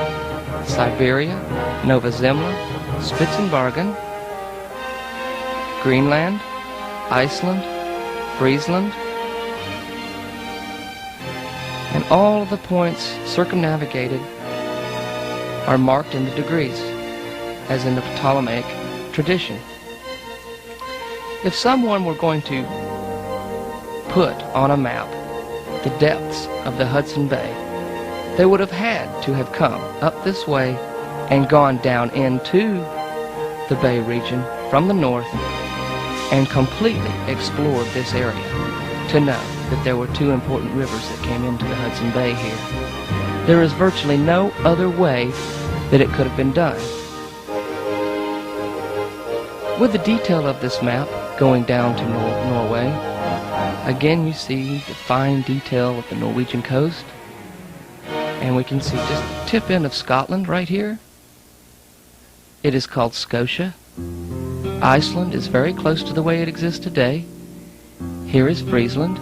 Siberia, Nova Zembla, Spitsbergen, Greenland, Iceland, Friesland, and all of the points circumnavigated are marked in the degrees, as in the Ptolemaic tradition. If someone were going to put on a map the depths of the Hudson Bay, they would have had to have come up this way and gone down into the Bay region from the north and completely explored this area to know that there were two important rivers that came into the Hudson Bay here. There is virtually no other way that it could have been done. With the detail of this map going down to Norway, again you see the fine detail of the Norwegian coast, and we can see just the tip end of Scotland right here. It is called Scotia. Iceland is very close to the way it exists today. Here is Friesland.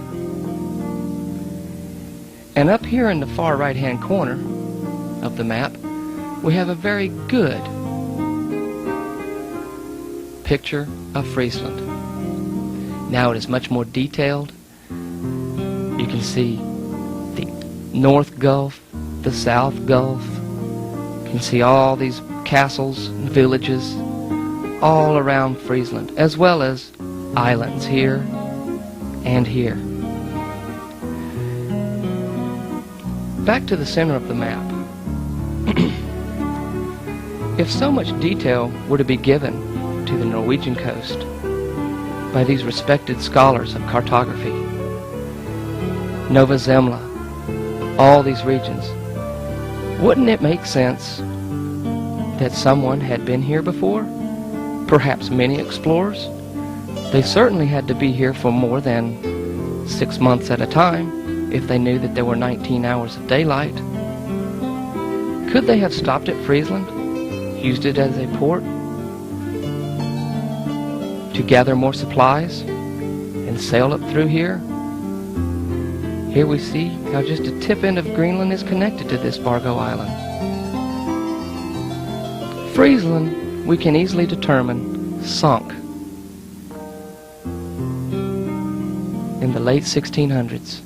And up here in the far right-hand corner of the map, we have a very good picture of Friesland. Now it is much more detailed. You can see the North Gulf, the South Gulf. You can see all these castles and villages all around Friesland, as well as islands here and here. Back to the center of the map. If so much detail were to be given to the Norwegian coast by these respected scholars of cartography, Nova Zembla, all these regions, wouldn't it make sense that someone had been here before? Perhaps many explorers? They certainly had to be here for more than 6 months at a time if they knew that there were 19 hours of daylight. Could they have stopped at Friesland, used it as a port to gather more supplies and sail up through here? Here we see how just a tip end of Greenland is connected to this Bargo Island. Friesland, we can easily determine, sunk in the late 1600s.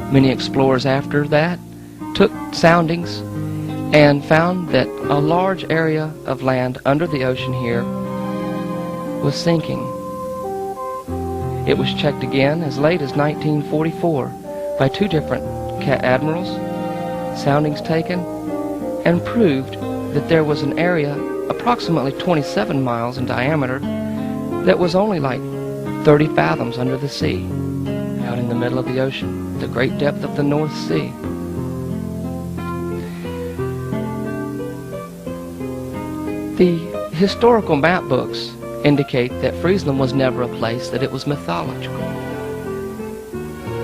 Many explorers after that took soundings and found that a large area of land under the ocean here was sinking. It was checked again as late as 1944 by 2 different admirals, soundings taken, and proved that there was an area approximately 27 miles in diameter that was only like 30 fathoms under the sea, out in the middle of the ocean, the great depth of the North Sea. The historical map books indicate that Friesland was never a place, that it was mythological.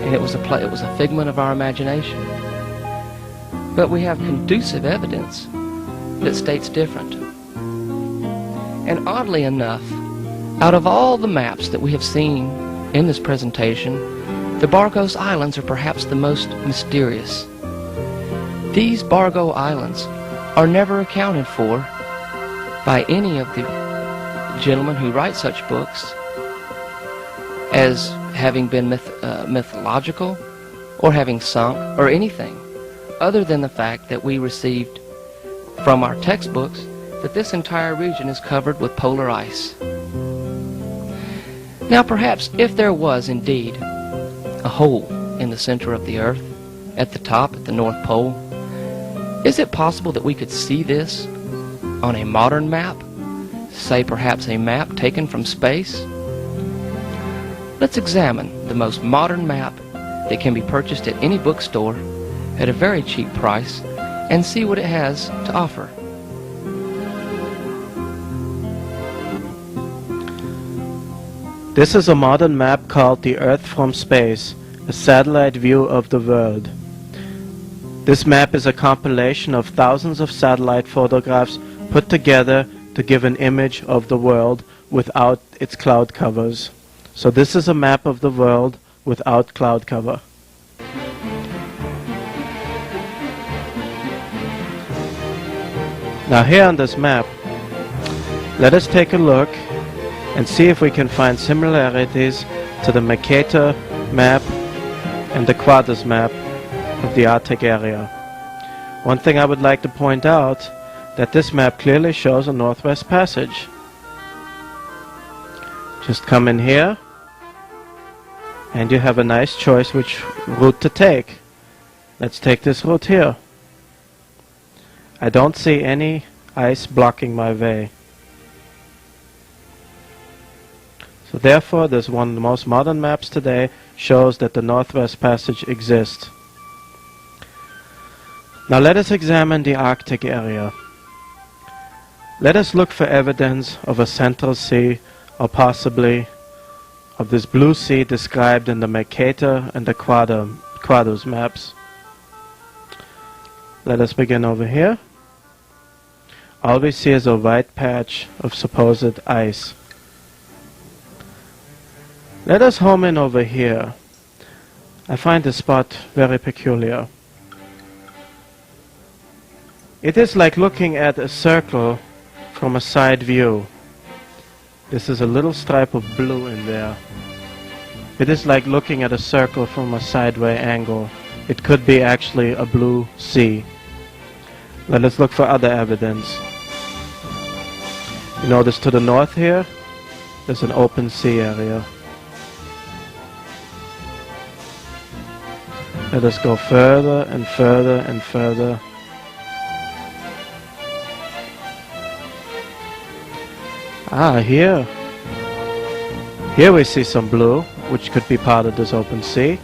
And it was a figment of our imagination. But we have conducive evidence that states different. And oddly enough, out of all the maps that we have seen in this presentation, the Bargos Islands are perhaps the most mysterious. These Bargo Islands are never accounted for by any of the gentlemen who write such books as having been mythological or having sunk or anything, other than the fact that we received from our textbooks that this entire region is covered with polar ice. Now perhaps if there was indeed a hole in the center of the earth, at the top, at the North Pole, is it possible that we could see this on a modern map? Say perhaps a map taken from space? Let's examine the most modern map that can be purchased at any bookstore at a very cheap price and see what it has to offer. This is a modern map called The Earth from Space, a satellite view of the world. This map is a compilation of thousands of satellite photographs put together to give an image of the world without its cloud covers. So this is a map of the world without cloud cover. Now here on this map, let us take a look and see if we can find similarities to the Mercator map and the Quadus map of the Arctic area. One thing I would like to point out, that this map clearly shows a northwest passage. Just come in here and you have a nice choice which route to take. Let's take this route here. I don't see any ice blocking my way. So therefore, this one of the most modern maps today shows that the Northwest Passage exists. Now let us examine the Arctic area. Let us look for evidence of a central sea, or possibly of this blue sea described in the Mercator and the Quadus maps. Let us begin over here. All we see is a white patch of supposed ice. Let us home in over here. I find this spot very peculiar. It is like looking at a circle from a side view. This is a little stripe of blue in there. It is like looking at a circle from a sideways angle. It could be actually a blue sea. Let us look for other evidence. You notice to the north here, there's an open sea area. Let us go further and further and further. Ah, here. Here we see some blue, which could be part of this open sea.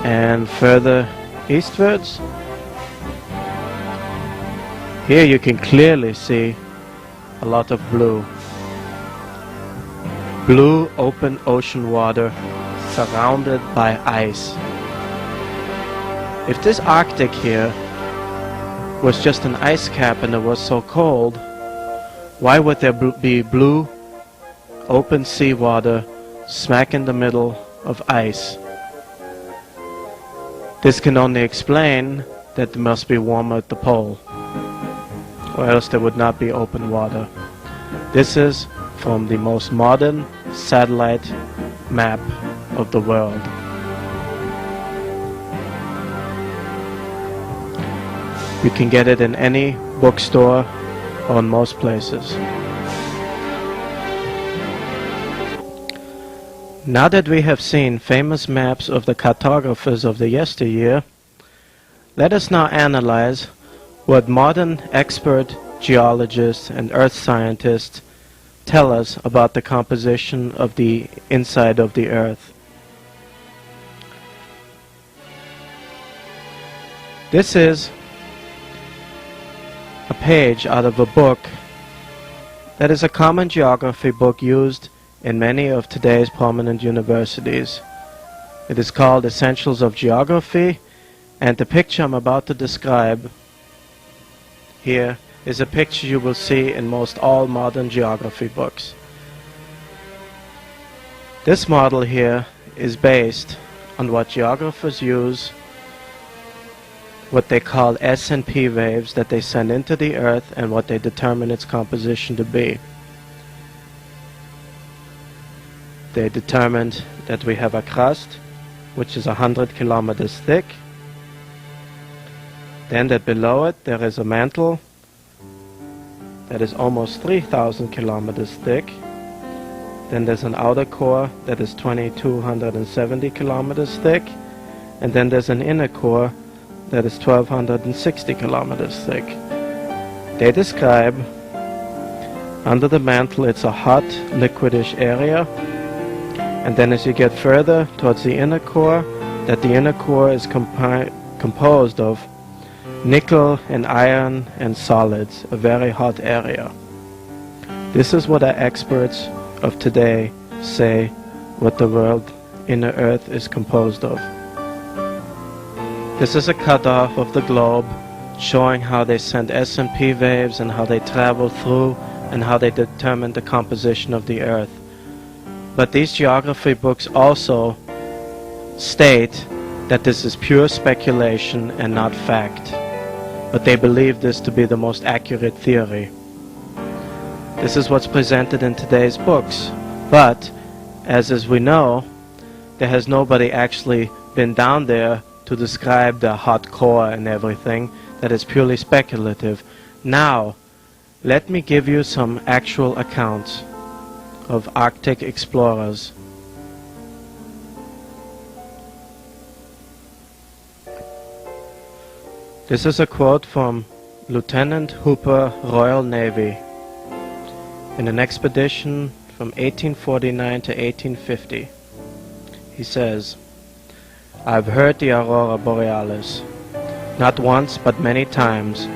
And further eastwards, here you can clearly see a lot of blue. Blue open ocean water surrounded by ice. If this Arctic here was just an ice cap and it was so cold, why would there be blue open seawater smack in the middle of ice? This can only explain that it must be warmer at the pole, or else there would not be open water. This is from the most modern satellite map of the world. You can get it in any bookstore or in most places. Now that we have seen famous maps of the cartographers of the yesteryear, let us now analyze what modern expert geologists and earth scientists tell us about the composition of the inside of the earth. This is a page out of a book that is a common geography book used in many of today's prominent universities. It is called Essentials of Geography, and the picture I'm about to describe here is a picture you will see in most all modern geography books. This model here is based on what geographers use, what they call S&P waves that they send into the earth and what they determine its composition to be. They determined that we have a crust which is 100 kilometers thick, then that below it there is a mantle that is almost 3,000 kilometers thick, then there's an outer core that is 2,270 kilometers thick, and then there's an inner core that is 1,260 kilometers thick. They describe under the mantle it's a hot liquidish area, and then as you get further towards the inner core, that the inner core is composed of nickel and iron and solids, a very hot area. This is what our experts of today say what the world inner earth is composed of. This is a cutoff of the globe showing how they send S&P waves and how they travel through and how they determine the composition of the earth. But these geography books also state that this is pure speculation and not fact. But they believe this to be the most accurate theory. This is what's presented in today's books. But, as we know, there has nobody actually been down there to describe the hot core and everything. That is purely speculative. Now, let me give you some actual accounts of Arctic explorers. This is a quote from Lieutenant Hooper, Royal Navy, in an expedition from 1849 to 1850. He says, "I've heard the aurora borealis, not once but many times,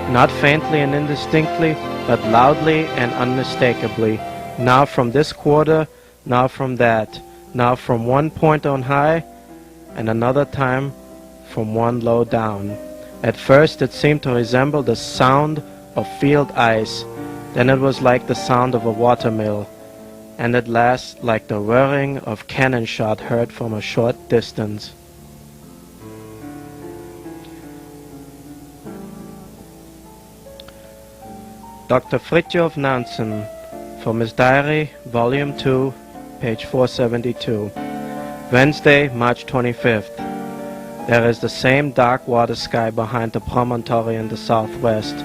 not faintly and indistinctly, but loudly and unmistakably, now from this quarter, now from that, now from one point on high, and another time from one low down. At first it seemed to resemble the sound of field ice, then it was like the sound of a watermill, and at last like the whirring of cannon shot heard from a short distance. Dr. Fridtjof Nansen, from his diary, Volume 2, page 472. Wednesday, March 25th. There is the same dark water sky behind the promontory in the southwest,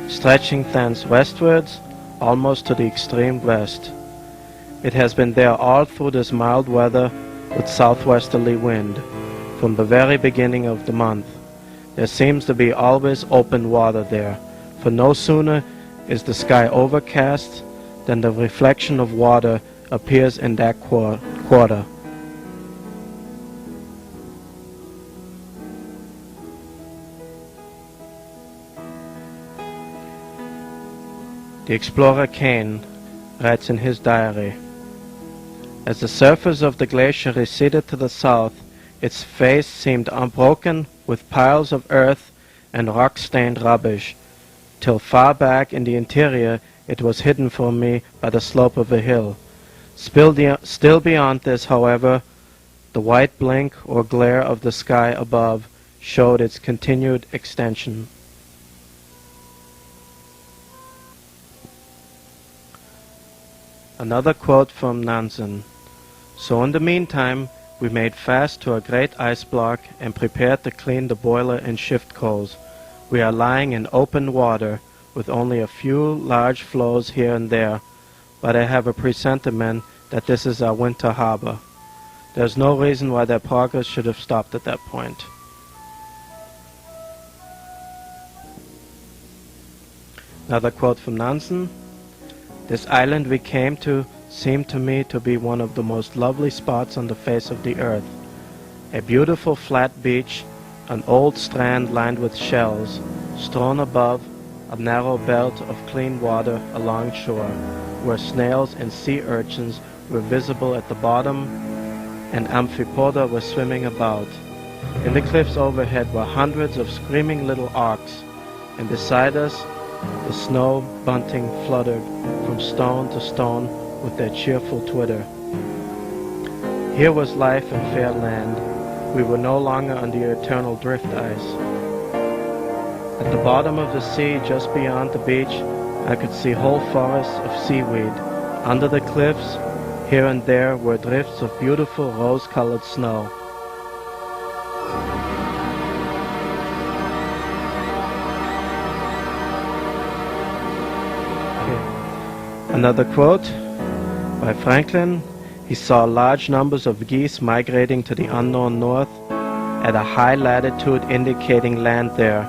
stretching thence westwards, almost to the extreme west. It has been there all through this mild weather with southwesterly wind, from the very beginning of the month. There seems to be always open water there, for no sooner is the sky overcast than the reflection of water appears in that quarter. The explorer Kane writes in his diary, "As the surface of the glacier receded to the south, its face seemed unbroken with piles of earth and rock-stained rubbish, till far back in the interior it was hidden from me by the slope of a hill. Still beyond this, however, the white blink or glare of the sky above showed its continued extension." Another quote from Nansen. "So in the meantime we made fast to a great ice block and prepared to clean the boiler and shift coals. We are lying in open water, with only a few large floes here and there, but I have a presentiment that this is our winter harbor. There's no reason why their progress should have stopped at that point." Another quote from Nansen. "This island we came to seemed to me to be one of the most lovely spots on the face of the earth. A beautiful flat beach, an old strand lined with shells, strewn above a narrow belt of clean water along shore, where snails and sea urchins were visible at the bottom, and amphipoda were swimming about. In the cliffs overhead were hundreds of screaming little auks, and beside us the snow bunting fluttered from stone to stone with their cheerful twitter. Here was life in fair land. We were no longer on the eternal drift ice. At the bottom of the sea, just beyond the beach, I could see whole forests of seaweed. Under the cliffs, here and there, were drifts of beautiful rose-colored snow. Another quote by Franklin. He saw large numbers of geese migrating to the unknown north at a high latitude indicating land there.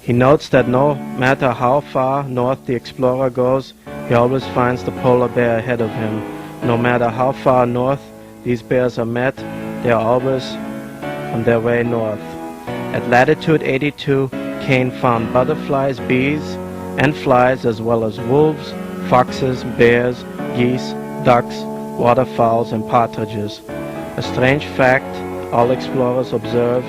He notes that no matter how far north the explorer goes, he always finds the polar bear ahead of him. No matter how far north these bears are met, they are always on their way north. At latitude 82, Kane found butterflies, bees, and flies, as well as wolves, foxes, bears, geese, ducks, waterfowls, and partridges. A strange fact all explorers observe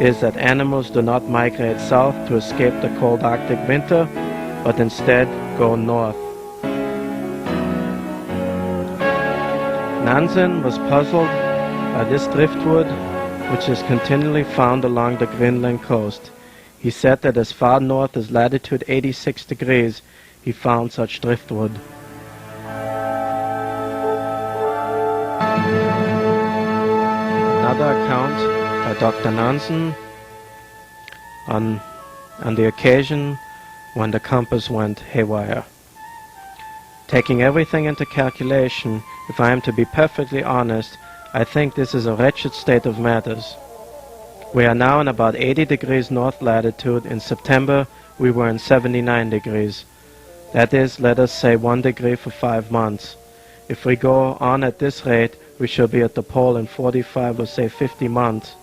is that animals do not migrate south to escape the cold Arctic winter, but instead go north. Nansen was puzzled by this driftwood, which is continually found along the Greenland coast. He said that as far north as latitude 86 degrees, he found such driftwood. Another account by Dr. Nansen on the occasion when the compass went haywire. Taking everything into calculation, if I am to be perfectly honest, I think this is a wretched state of matters. We are now in about 80 degrees north latitude. In September, we were in 79 degrees. That is, let us say 1 degree for 5 months. If we go on at this rate, we shall be at the pole in 45 or say 50 months,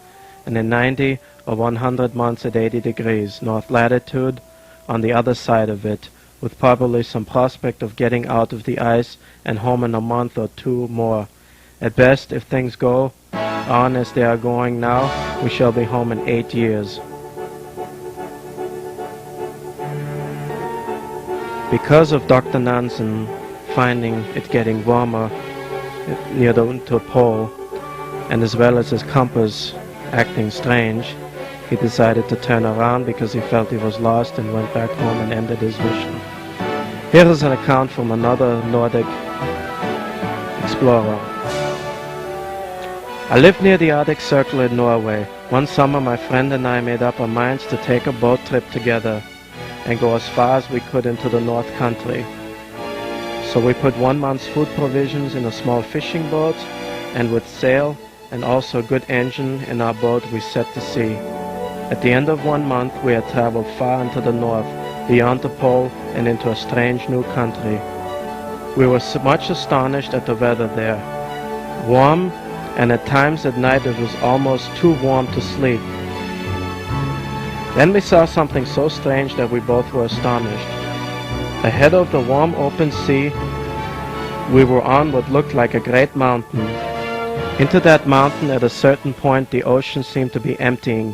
and in 90 or 100 months at 80 degrees north latitude on the other side of it, with probably some prospect of getting out of the ice and home in a month or 2 more. At best, if things go on as they are going now, we shall be home in 8 years. Because of Dr. Nansen finding it getting warmer near the pole, and as well as his compass acting strange, he decided to turn around because he felt he was lost and went back home and ended his mission. Here is an account from another Nordic explorer. I lived near the Arctic Circle in Norway. One summer my friend and I made up our minds to take a boat trip together and go as far as we could into the North Country. So we put 1 month's food provisions in a small fishing boat, and with sail and also a good engine in our boat we set to sea. At the end of 1 month we had traveled far into the north, beyond the pole and into a strange new country. We were so much astonished at the weather there. Warm, and at times at night it was almost too warm to sleep. Then we saw something so strange that we both were astonished. Ahead of the warm open sea, we were on what looked like a great mountain. Into that mountain at a certain point the ocean seemed to be emptying.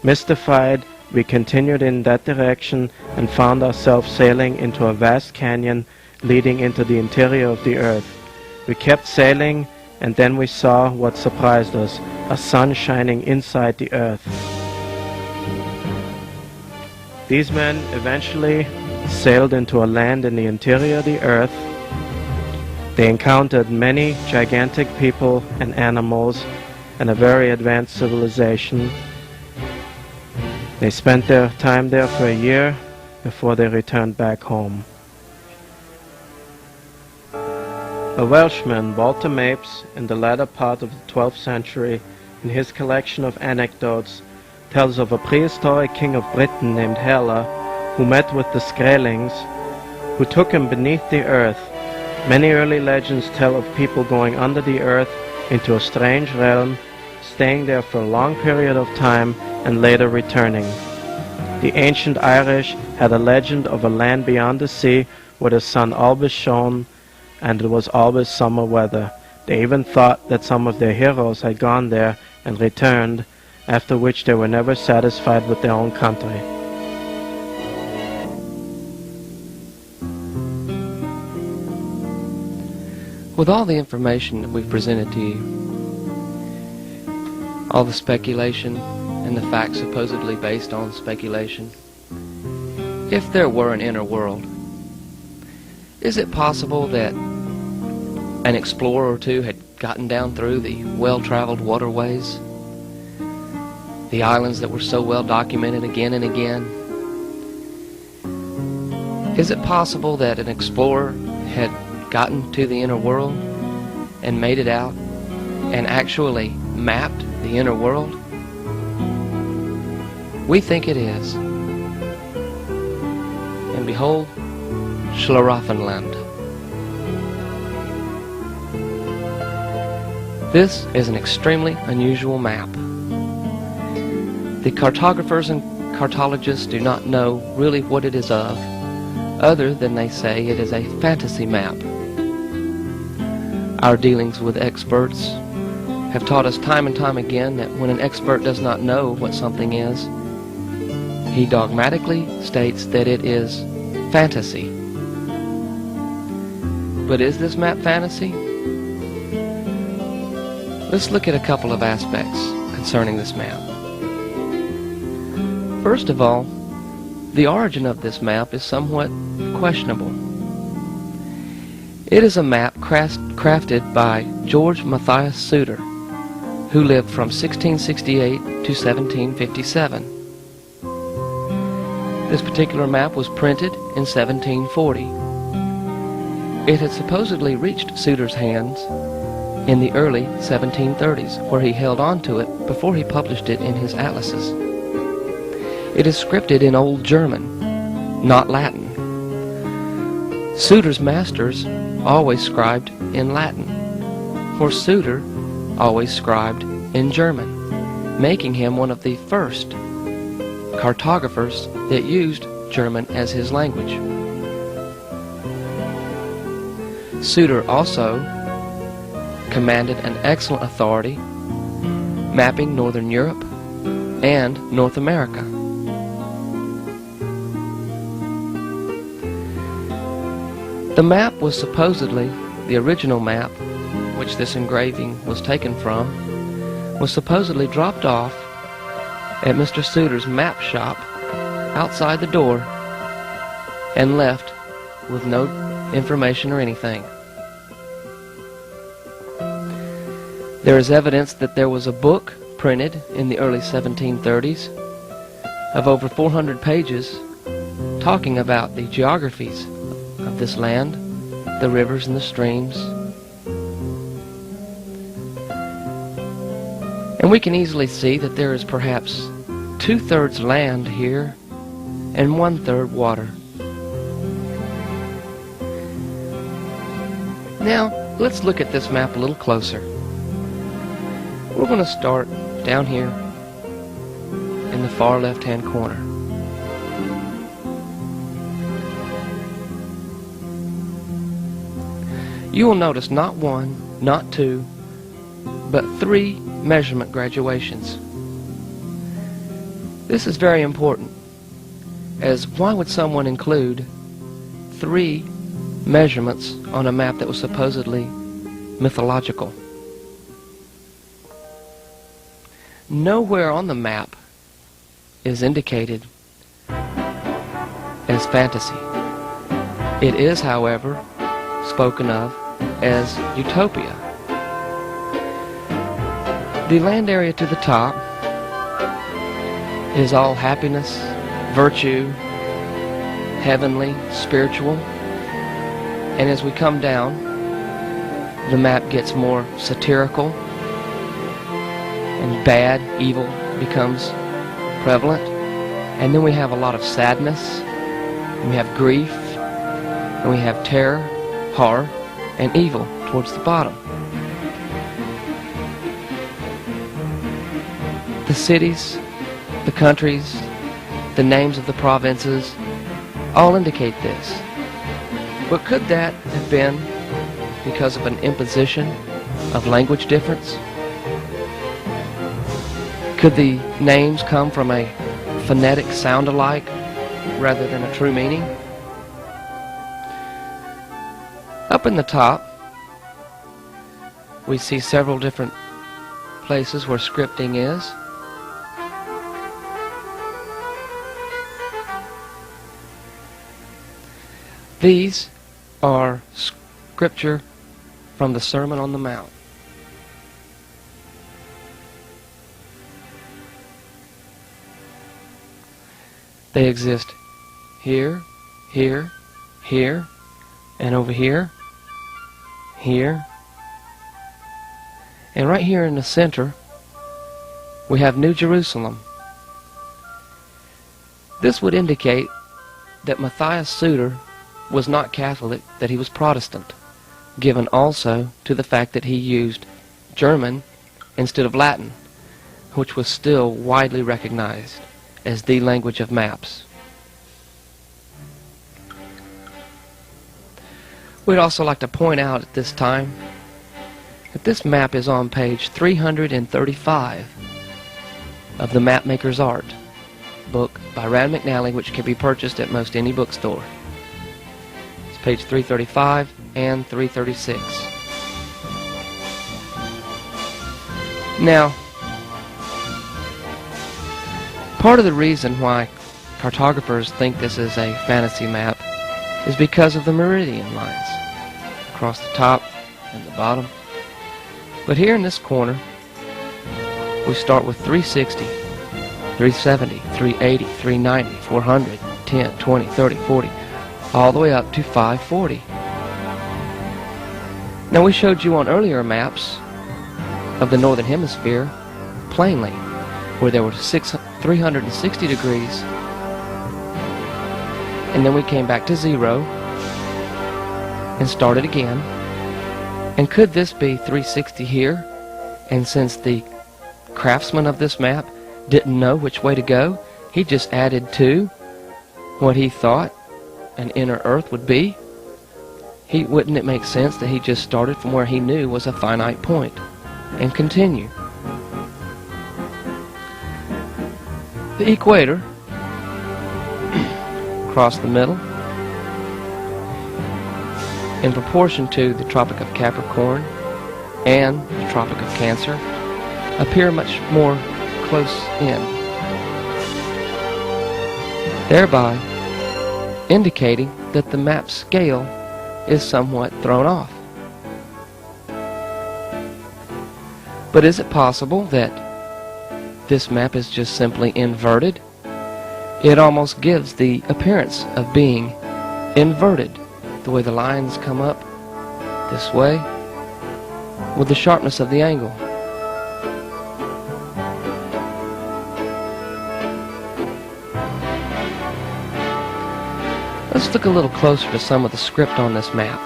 Mystified, we continued in that direction and found ourselves sailing into a vast canyon leading into the interior of the earth. We kept sailing, and then we saw what surprised us, a sun shining inside the earth. These men eventually sailed into a land in the interior of the earth. They encountered many gigantic people and animals and a very advanced civilization. They spent their time there for a year before they returned back home. A Welshman, Walter Mapes, in the latter part of the 12th century, in his collection of anecdotes, tells of a prehistoric king of Britain named Hela, who met with the Skrælings, who took him beneath the earth. Many early legends tell of people going under the earth into a strange realm, staying there for a long period of time, and later returning. The ancient Irish had a legend of a land beyond the sea where the sun always shone, and it was always summer weather. They even thought that some of their heroes had gone there and returned, after which they were never satisfied with their own country. With all the information that we've presented to you, all the speculation and the facts supposedly based on speculation, if there were an inner world, is it possible that an explorer or two had gotten down through the well-traveled waterways, the islands that were so well documented again and again? Is it possible that an explorer had gotten to the inner world and made it out and actually mapped the inner world? We think it is. And behold, Schlaraffenlande. This is an extremely unusual map. The cartographers and cartologists do not know really what it is of, other than they say it is a fantasy map. Our dealings with experts have taught us time and time again that when an expert does not know what something is, he dogmatically states that it is fantasy. But is this map fantasy? Let's look at a couple of aspects concerning this map. First of all, the origin of this map is somewhat questionable. It is a map crafted by George Mathias Suetter, who lived from 1668 to 1757. This particular map was printed in 1740. It had supposedly reached Suetter's hands in the early 1730s, where he held on to it before he published it in his atlases. It is scripted in Old German, not Latin. Suetter's masters always scribed in Latin, for Suetter always scribed in German, making him one of the first cartographers that used German as his language. Suetter also commanded an excellent authority mapping Northern Europe and North America. The map was supposedly, the original map, which this engraving was taken from, was supposedly dropped off at Mr. Suetter's map shop outside the door and left with no information or anything. There is evidence that there was a book printed in the early 1730s of over 400 pages talking about the geographies of this land, the rivers and the streams. And we can easily see that there is perhaps 2/3 land here and 1/3 water. Now, let's look at this map a little closer. We're going to start down here in the far left-hand corner. You will notice not one, not two, but 3 measurement graduations. This is very important, as why would someone include 3 measurements on a map that was supposedly mythological? Nowhere on the map is indicated as fantasy. It is, however, spoken of as utopia. The land area to the top is all happiness, virtue, heavenly, spiritual. And as we come down, the map gets more satirical, and bad, evil becomes prevalent. And then we have a lot of sadness, and we have grief, and we have terror, horror, and evil towards the bottom. The cities, the countries, the names of the provinces all indicate this. But could that have been because of an imposition of language difference? Could the names come from a phonetic sound-alike rather than a true meaning? Up in the top, we see several different places where scripting is. These are scripture from the Sermon on the Mount. They exist here, here, here, and over here, here. And right here in the center, we have New Jerusalem. This would indicate that Mathias Suetter was not Catholic, that he was Protestant, given also to the fact that he used German instead of Latin, which was still widely recognized as the language of maps. We'd also like to point out at this time that this map is on page 335 of the Mapmaker's Art book by Rand McNally, which can be purchased at most any bookstore. It's page 335 and 336. Now, part of the reason why cartographers think this is a fantasy map is because of the meridian lines across the top and the bottom. But here in this corner, we start with 360, 370, 380, 390, 400, 10, 20, 30, 40, all the way up to 540. Now we showed you on earlier maps of the northern hemisphere plainly where there were 360 degrees, and then we came back to 0 and started again. And could this be 360 here? And since the craftsman of this map didn't know which way to go, he just added to what he thought an inner Earth would be. Wouldn't it make sense that he just started from where he knew was a finite point and continue? The equator across the middle in proportion to the Tropic of Capricorn and the Tropic of Cancer, appear much more close in, thereby indicating that the map scale is somewhat thrown off. But is it possible that this map is just simply inverted? It almost gives the appearance of being inverted, the way the lines come up this way with the sharpness of the angle. Let's look a little closer to some of the script on this map.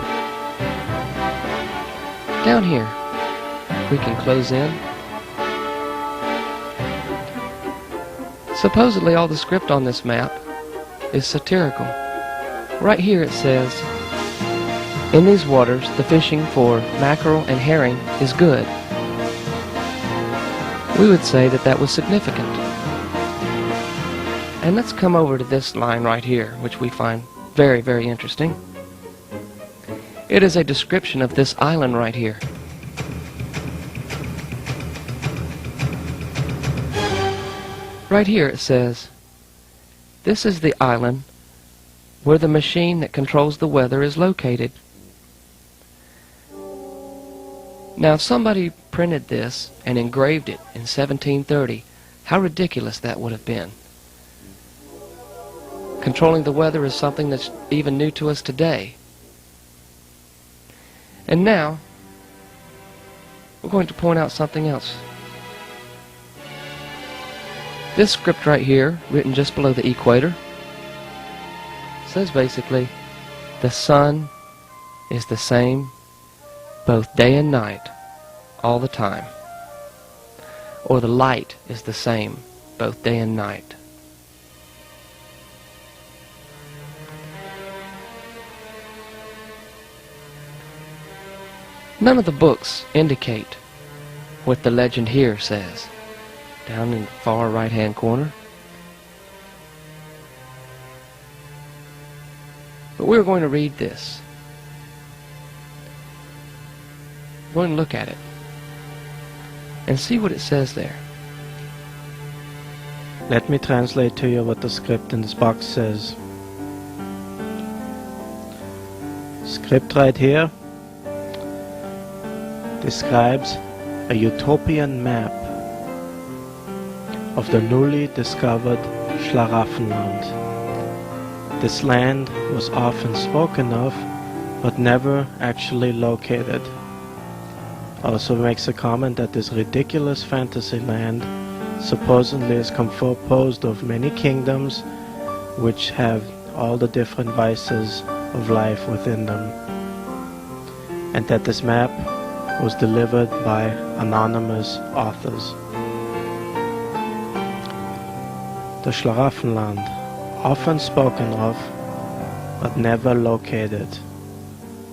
Down here, we can close in. Supposedly all the script on this map is satirical. Right here it says, in these waters the fishing for mackerel and herring is good. We would say that that was significant. And let's come over to this line right here, which we find very, very interesting. It is a description of this island right here. Right here it says, this is the island where the machine that controls the weather is located. Now if somebody printed this and engraved it in 1730, how ridiculous that would have been. Controlling the weather is something that's even new to us today. And now, we're going to point out something else. This script right here, written just below the equator, says basically, the sun is the same both day and night, all the time. Or the light is the same both day and night. None of the books indicate what the legend here says. Down in the far right hand corner. But we're going to read this. We're going to look at it and see what it says there. Let me translate to you what the script in this box says. Script right here describes a utopian map of the newly discovered Schlaraffenlande. This land was often spoken of, but never actually located. Also makes a comment that this ridiculous fantasy land supposedly is composed of many kingdoms which have all the different vices of life within them, and that this map was delivered by anonymous authors. The Schlaraffenlande, often spoken of, but never located,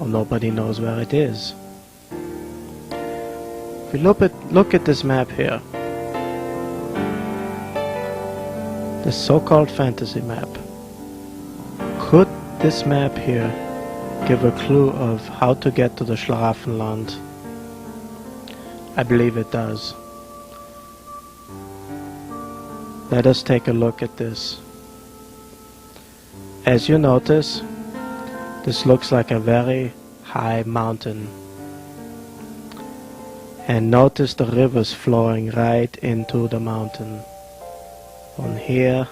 or nobody knows where it is. If we look at this map here, this so-called fantasy map, could this map here give a clue of how to get to the Schlaraffenlande? I believe it does. Let us take a look at this. As you notice, this looks like a very high mountain. And notice the rivers flowing right into the mountain. One here,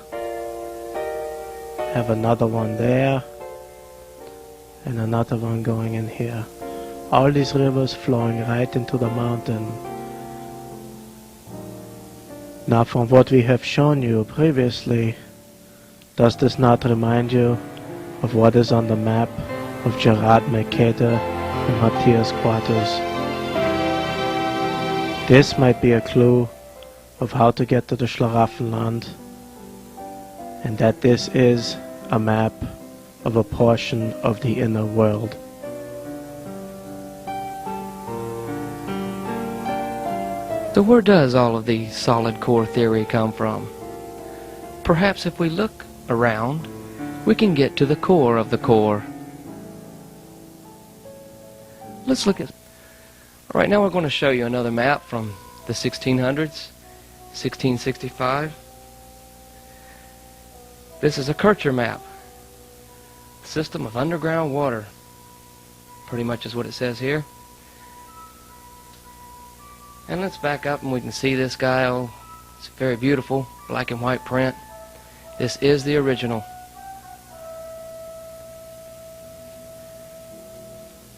have another one there, and another one going in here. All these rivers flowing right into the mountain. Now from what we have shown you previously, does this not remind you of what is on the map of Gerard Mercator and Mathias Quadus? This might be a clue of how to get to the Schlaraffenlande, and that this is a map of a portion of the inner world. So where does all of the solid core theory come from? Perhaps if we look around, we can get to the core of the core. Let's look at... All right, now we're going to show you another map from the 1600s, 1665. This is a Kircher map. System of underground water. Pretty much is what it says here. And let's back up and we can see this guy. Oh, it's very beautiful, black and white print. This is the original.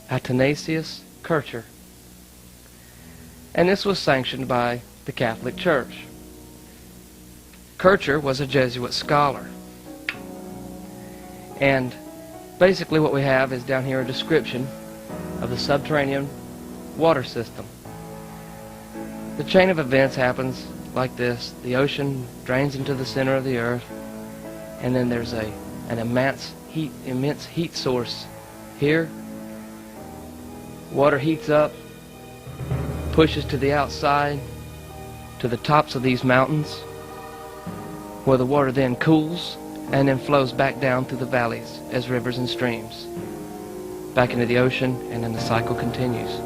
Athanasius Kircher. And this was sanctioned by the Catholic Church. Kircher was a Jesuit scholar. And basically what we have is down here a description of the subterranean water system. The chain of events happens like this. The ocean drains into the center of the earth, and then there's an immense heat source here. Water heats up, pushes to the outside, to the tops of these mountains, where the water then cools and then flows back down through the valleys as rivers and streams, back into the ocean, and then the cycle continues.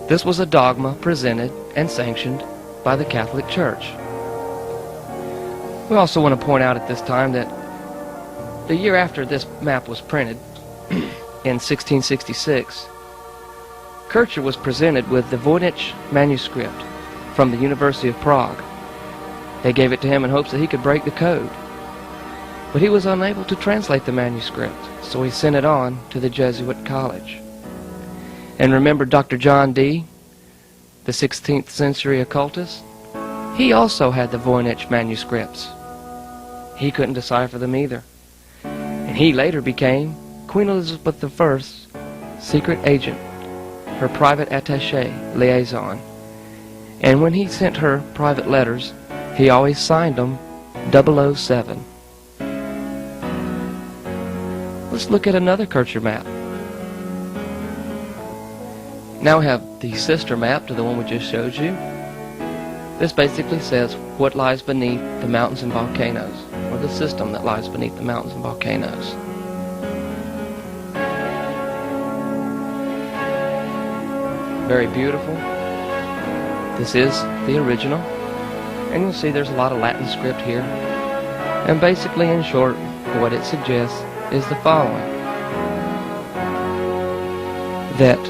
This was a dogma presented and sanctioned by the Catholic Church. We also want to point out at this time that the year after this map was printed, in 1666, Kircher was presented with the Voynich manuscript from the University of Prague. They gave it to him in hopes that he could break the code. But he was unable to translate the manuscript, so he sent it on to the Jesuit college. And remember Dr. John Dee, the 16th century occultist? He also had the Voynich manuscripts. He couldn't decipher them either. And he later became Queen Elizabeth I's secret agent, her private attaché liaison. And when he sent her private letters, he always signed them 007. Let's look at another Kircher map. Now we have the sister map to the one we just showed you. This basically says what lies beneath the mountains and volcanoes, or the system that lies beneath the mountains and volcanoes. Very beautiful. This is the original. And you'll see there's a lot of Latin script here. And basically, in short, what it suggests is the following. That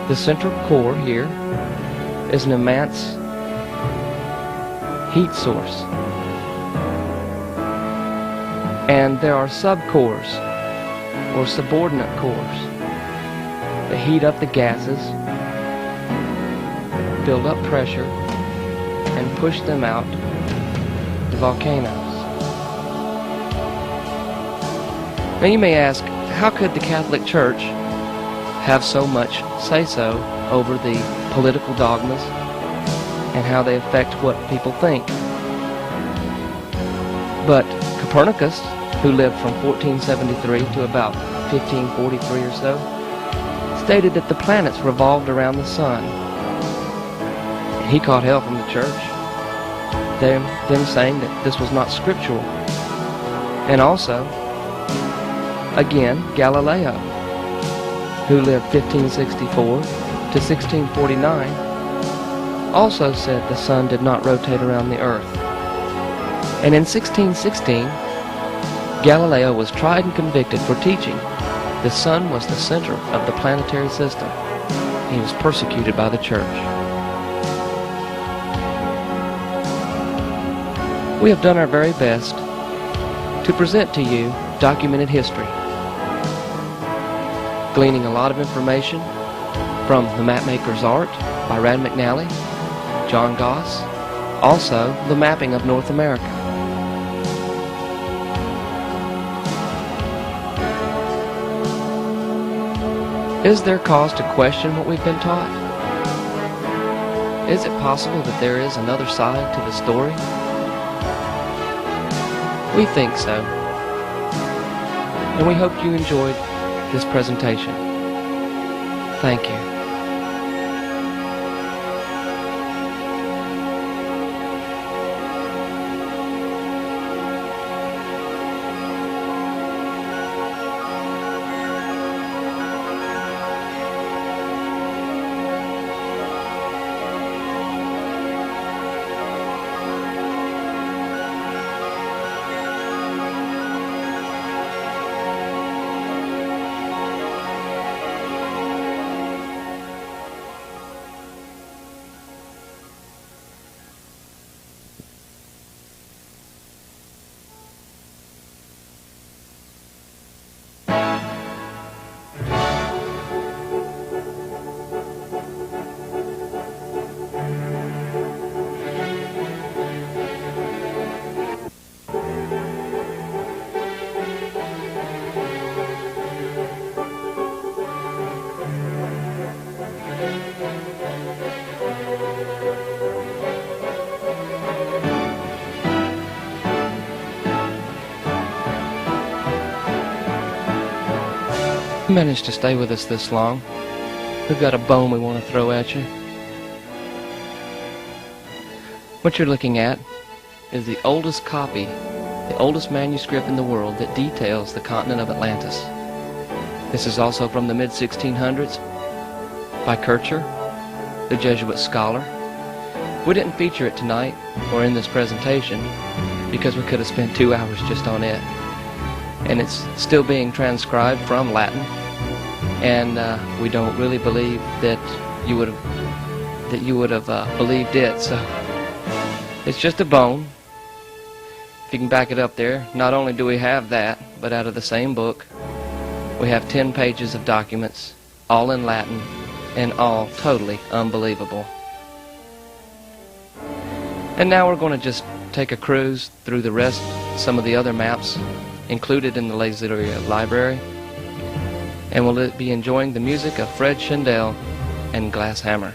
the central core here is an immense heat source. And there are subcores, or subordinate cores, that heat up the gases, build up pressure, and push them out to volcanoes. Now you may ask, how could the Catholic Church have so much say-so over the political dogmas and how they affect what people think? But Copernicus, who lived from 1473 to about 1543 or so, stated that the planets revolved around the sun. He caught hell from the church, them saying that this was not scriptural. And also, again, Galileo, who lived 1564 to 1649, also said the sun did not rotate around the earth. And in 1616, Galileo was tried and convicted for teaching the sun was the center of the planetary system. He was persecuted by the church. We have done our very best to present to you documented history, gleaning a lot of information from The Mapmaker's Art by Rand McNally, John Goss, also the mapping of North America. Is there cause to question what we've been taught? Is it possible that there is another side to the story? We think so. And we hope you enjoyed this presentation. Thank you. You managed to stay with us this long. We've got a bone we want to throw at you. What you're looking at is the oldest copy, the oldest manuscript in the world that details the continent of Atlantis. This is also from the mid-1600s by Kircher, the Jesuit scholar. We didn't feature it tonight or in this presentation because we could have spent 2 hours just on it. And it's still being transcribed from Latin, and we don't really believe that you would have believed it. So it's just a bone. If you can back it up there, not only do we have that, but out of the same book, we have 10 pages of documents, all in Latin, and all totally unbelievable. And now we're going to just take a cruise through the rest, some of the other maps included in the Lazeria library, and we'll be enjoying the music of Fred Shendel and Glasshammer.